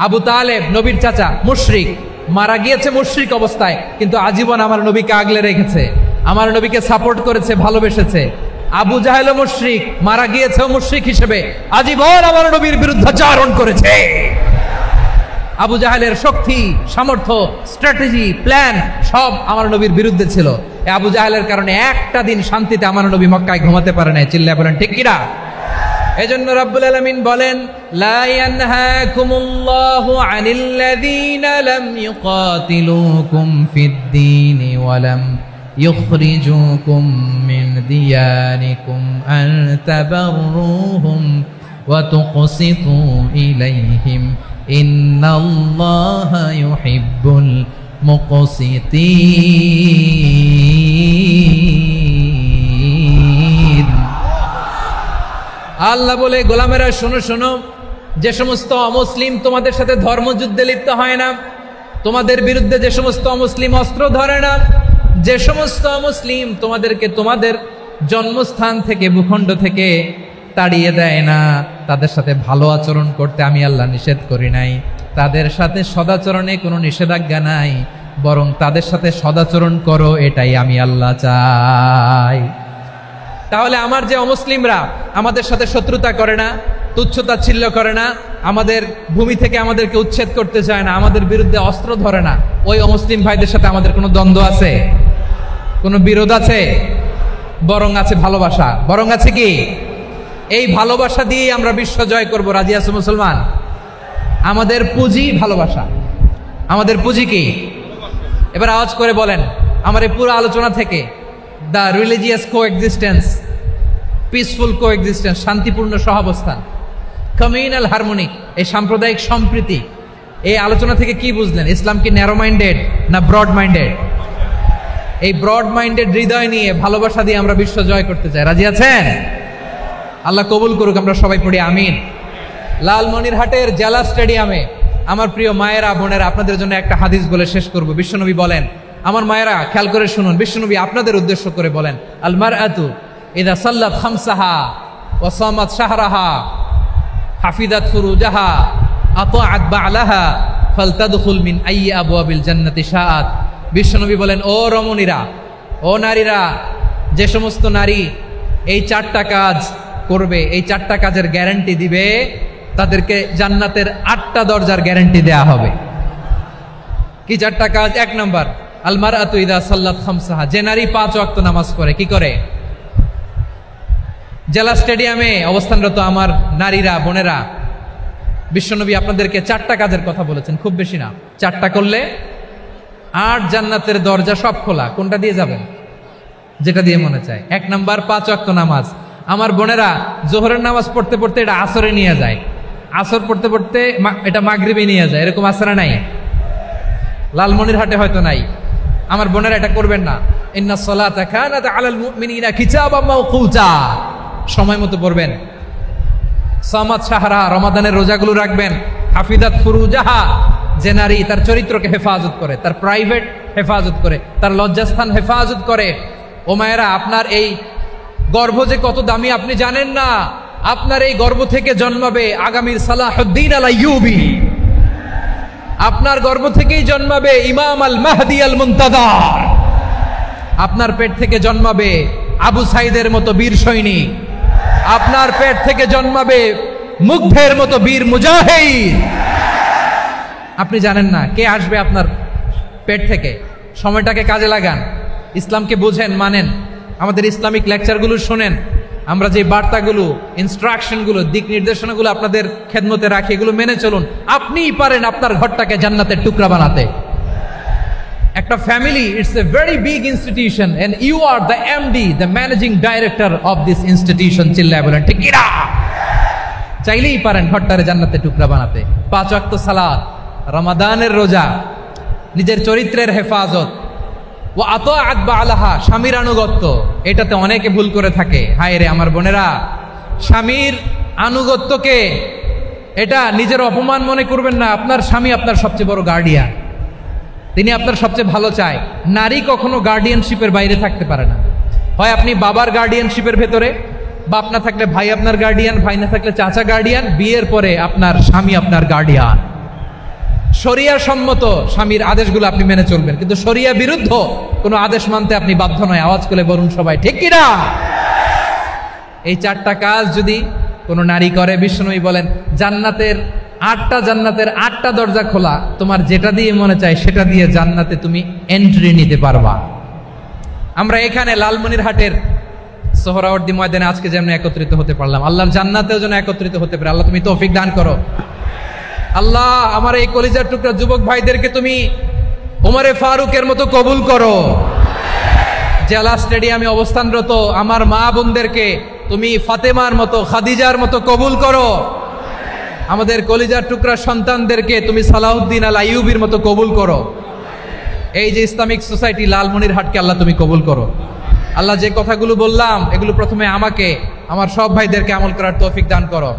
আবু তালেব নবীর চাচা, মুশরিক, মারা গিয়েছে মুশরিক অবস্থায়, কিন্তু আজীবন আমার নবীকে আগলে রেখেছে, আমার নবীকে সাপোর্ট করেছে, ভালোবেসেছে। আবু জাহেলও মুশরিক, মারা গিয়েছে মুশরিক হিসেবে, আজীবন আমার নবীর বিরুদ্ধাচরণ করেছে। আবু জাহেলের শক্তি, সামর্থ্য, স্ট্র্যাটেজি, প্ল্যান সব আমার নবীর বিরুদ্ধে ছিল। আবু জাহেলের কারণে একটা দিন শান্তিতে আমার নবী মক্কায় ঘুমাতে পারে নাই, চিল্লায় বলেন ঠিক কিনা। এজন্য রাব্বুল আলামিন বলেন, লা ইয়ানহাকুমুল্লাহু আনিল্লাযীনা লাম ইউকাতিলুকুম ফিদ-দীনি ওয়া লাম ইখরিজুকুম মিন দিয়ারিকুম আন তাবাররুহুম ওয়া তুকসিতু ইলাইহিম ইন্নাল্লাহা ইউহিব্বুল মুকসিতিন। আল্লাহ বলে, গোলামেরা শোনো শোনো, যে সমস্ত অমুসলিম তোমাদের সাথে ধর্মযুদ্ধে লিপ্ত হয় না, তোমাদের বিরুদ্ধে যে সমস্ত অমুসলিম অস্ত্র ধরে না, যে সমস্ত অমুসলিম তোমাদেরকে তোমাদের জন্মস্থান থেকে, ভূখণ্ড থেকে তাড়িয়ে দেয় না, তাদের সাথে ভালো আচরণ করতে আমি আল্লাহ নিষেধ করি নাই। তাদের সাথে সদাচরণে কোনো নিষেধাজ্ঞা নাই, বরং তাদের সাথে সদাচরণ করো, এটাই আমি আল্লাহ চাই। তাহলে আমার যে অমুসলিমরা আমাদের সাথে শত্রুতা করে না, তুচ্ছতাচ্ছিল্য করে না, আমাদের ভূমি থেকে আমাদেরকে উচ্ছেদ করতে চায় না, আমাদের বিরুদ্ধে অস্ত্র ধরে না, ওই অমুসলিম ভাইদের সাথে আমাদের কোনো দ্বন্দ্ব আছে? কোনো বিরোধ আছে? বরং আছে ভালোবাসা। বরং আছে কি? এই ভালোবাসা দিয়েই আমরা বিশ্ব জয় করব। রাজি আছো মুসলমান? আমাদের পুঁজি ভালোবাসা। আমাদের পুঁজি কি? এবার আওয়াজ করে বলেন আমার এই পুরো আলোচনা থেকে the religious coexistence, peaceful coexistence, শান্তিপূর্ণ সহাবস্থান, কমিউনাল হারমোনি, এই সাম্প্রদায়িক সম্প্রীতি, এই আলোচনা থেকে কি বুঝলেন? ইসলাম কি ন্যারো মাইন্ডেড না ব্রড মাইন্ডেড? এই ব্রড মাইন্ডেড হৃদয় নিয়ে ভালোবাসা দিয়ে আমরা বিশ্ব জয় করতে চাই। রাজি আছেন? আল্লাহ কবুল করুক। আমরা সবাই পড়ি আমিন। লালমনিরহাটের জেলা স্টেডিয়ামে আমার প্রিয় মায়েরা, বোনেরা, আপনাদের জন্য একটা হাদিস বলে শেষ করব। বিশ্বনবী বলেন, আমার মায়েরা খেয়াল করে শুনুন, বিশ্বনবী আপনাদের উদ্দেশ্য করে বলেন, আল মারআতু ইযা সাল্লাত খামসাহা ওয়া সামাত শাহরাহা হাফিজাত ফুরুজাহা আতাআত বা'লাহা ফালতাদখুল মিন আইয়ি আবওয়াবিল জান্নাতি শাআত। বিশ্বনবী বলেন, ও রমণীরা, ও নারীরা, যে সমস্ত নারী এই 4টা কাজ করবে, এই 4টা কাজের গ্যারান্টি দিবে, তাদেরকে জান্নাতের 8টা দরজার গ্যারান্টি দেয়া হবে। কি 4টা কাজ? 1 নম্বর, আল মারআতু ইযা সাল্লাত খামসাহা, যে নারী 5 ওয়াক্ত নামাজ পড়ে। কি করে? জেলা স্টেডিয়ামে অবস্থানরত আমার নারীরা, বোনেরা, বিশ্বনবী আপনাদেরকে 4টা কাজের কথা বলেছেন, খুব বেশি না। 4টা করলে 8 জান্নাতের দরজা সব খোলা। কোনটা দিয়ে যাবেন? যেটা দিয়ে মনে চায়। 1 নাম্বার 5 ওয়াক্ত নামাজ। আমার বোনেরা জোহরের নামাজ পড়তে পড়তে এটা আসরে নিয়ে যায়, আসর পড়তে পড়তে এটা মাগরিবে নিয়ে যায়। এরকম আসরা নাই? লালমনিরহাটে হয়তো নাই। আমার বোনেরা এটা করবেন না। ইন্নাস সালাতা কানাত আলাল মুমিনিনা কিতাবাম মাওকুতা, সময় মতো পড়বেন। সামাত শাহরা, রমাদানের রোজাগুলো রাখবেন। হাফিজাত ফুরুজাহা, যে নারী তার চরিত্রকে হেফাজত করে, তার প্রাইভেট হেফাজত করে, তার লজ্জাস্থান হেফাজত করে। ও মায়েরা, আপনার এই গর্ভ যে কত দামি আপনি জানেন না। আপনার এই গর্ভ থেকে জন্মাবে আগামীর সালাহুদ্দিন আল আইয়ুবী। আপনার গর্ভ থেকেই জন্মাবে ইমাম আল মাহদি আল মুনতাজার। আপনার পেট থেকে জন্মাবে আবু সাইদের মতো বীর সৈনিক। আপনার পেট থেকে জন্মাবে মুগ্ধের মতো বীর মুজাহিদ। আপনি জানেন না কে আসবে আপনার পেট থেকে। সময়টাকে কাজে লাগান, ইসলামকে বুঝেন, মানেন, আমাদের ইসলামিক লেকচারগুলো শোনেন। আমরা যে বার্তাগুলো, ইনস্ট্রাকশনগুলো, দিক নির্দেশনাগুলো আপনাদের খেদমতে রাখি, এগুলো মেনে চলুন। আপনিই পারেন আপনার ঘরটাকে জান্নাতের টুকরা বানাতে। একটা family, it's a very big institution and you are the MD, the managing director of this institution. চিল্লায় বলেন ঠিক কিনা? চাইলেই পারেন ঘরটারে জান্নাতের টুকরা বানাতে। 5 ওয়াক্ত সালাত, রমাদানের রোজা, নিজের চরিত্রের হেফাজত, ও আতাআত বা'লাহা, স্বামীর আনুগত্য। এটাতে অনেকে ভুল করে থাকে। হায় রে আমার বোনেরা, স্বামীর আনুগত্যকে এটা নিজের অপমান মনে করবেন না। আপনার স্বামী আপনার সবচেয়ে বড় গার্ডিয়ান, তিনি আপনার সবচেয়ে ভালো চায়। নারী কখনো গার্ডিয়ানশিপের বাইরে থাকতে পারে না। হয় আপনি বাবার গার্ডিয়ানশিপের ভেতরে, বাপ না থাকলে ভাই আপনার গার্ডিয়ান, ভাই না থাকলে চাচা গার্ডিয়ান, বিয়ের পরে আপনার স্বামী আপনার গার্ডিয়ান। শরিয়া সম্মত স্বামীর আদেশগুলো আপনি মেনে চলবেন, কিন্তু শরিয়া বিরুদ্ধ কোনো আদেশ মানতে আপনি বাধ্য নয়। আওয়াজ করে বলুন সবাই ঠিক কিনা? এই 4টা কাজ যদি কোনো নারী করে, বিশ্বনবী বলেন জান্নাতের 8টা দরজা খোলা। তোমার যেটা দিয়ে মনে চায় সেটা দিয়ে জান্নাতে তুমি এন্ট্রি নিতে পারবা। আমরা এখানে লালমনিরহাটের সোহরাওয়ার্দী ময়দানে আজকে যেমন একত্রিত হতে পারলাম, আল্লাহর জান্নাতেও যেন একত্রিত হতে পারে। আল্লাহ তুমি তৌফিক দান করো। আল্লাহ আমার এই কলিজার টুকরা যুবক ভাইদেরকে তুমি ওমরে ফারুকের মতো কবুল করো। জেলা স্টেডিয়ামে অবস্থানরত আমার মা বোনদেরকে তুমি ফাতেমার মতো, খাদিজার মতো কবুল করো। আমাদের কলিজার টুকরা সন্তানদেরকে তুমি সালাহুদ্দিন আল আইয়ুবীর মতো কবুল করো। এই যে ইসলামিক সোসাইটি লালমনিরহাটকে আল্লাহ তুমি কবুল করো। আল্লাহ যে কথাগুলো বললাম এগুলো প্রথমে আমাকে, আমার সব ভাইদেরকে আমল করার তৌফিক দান করো।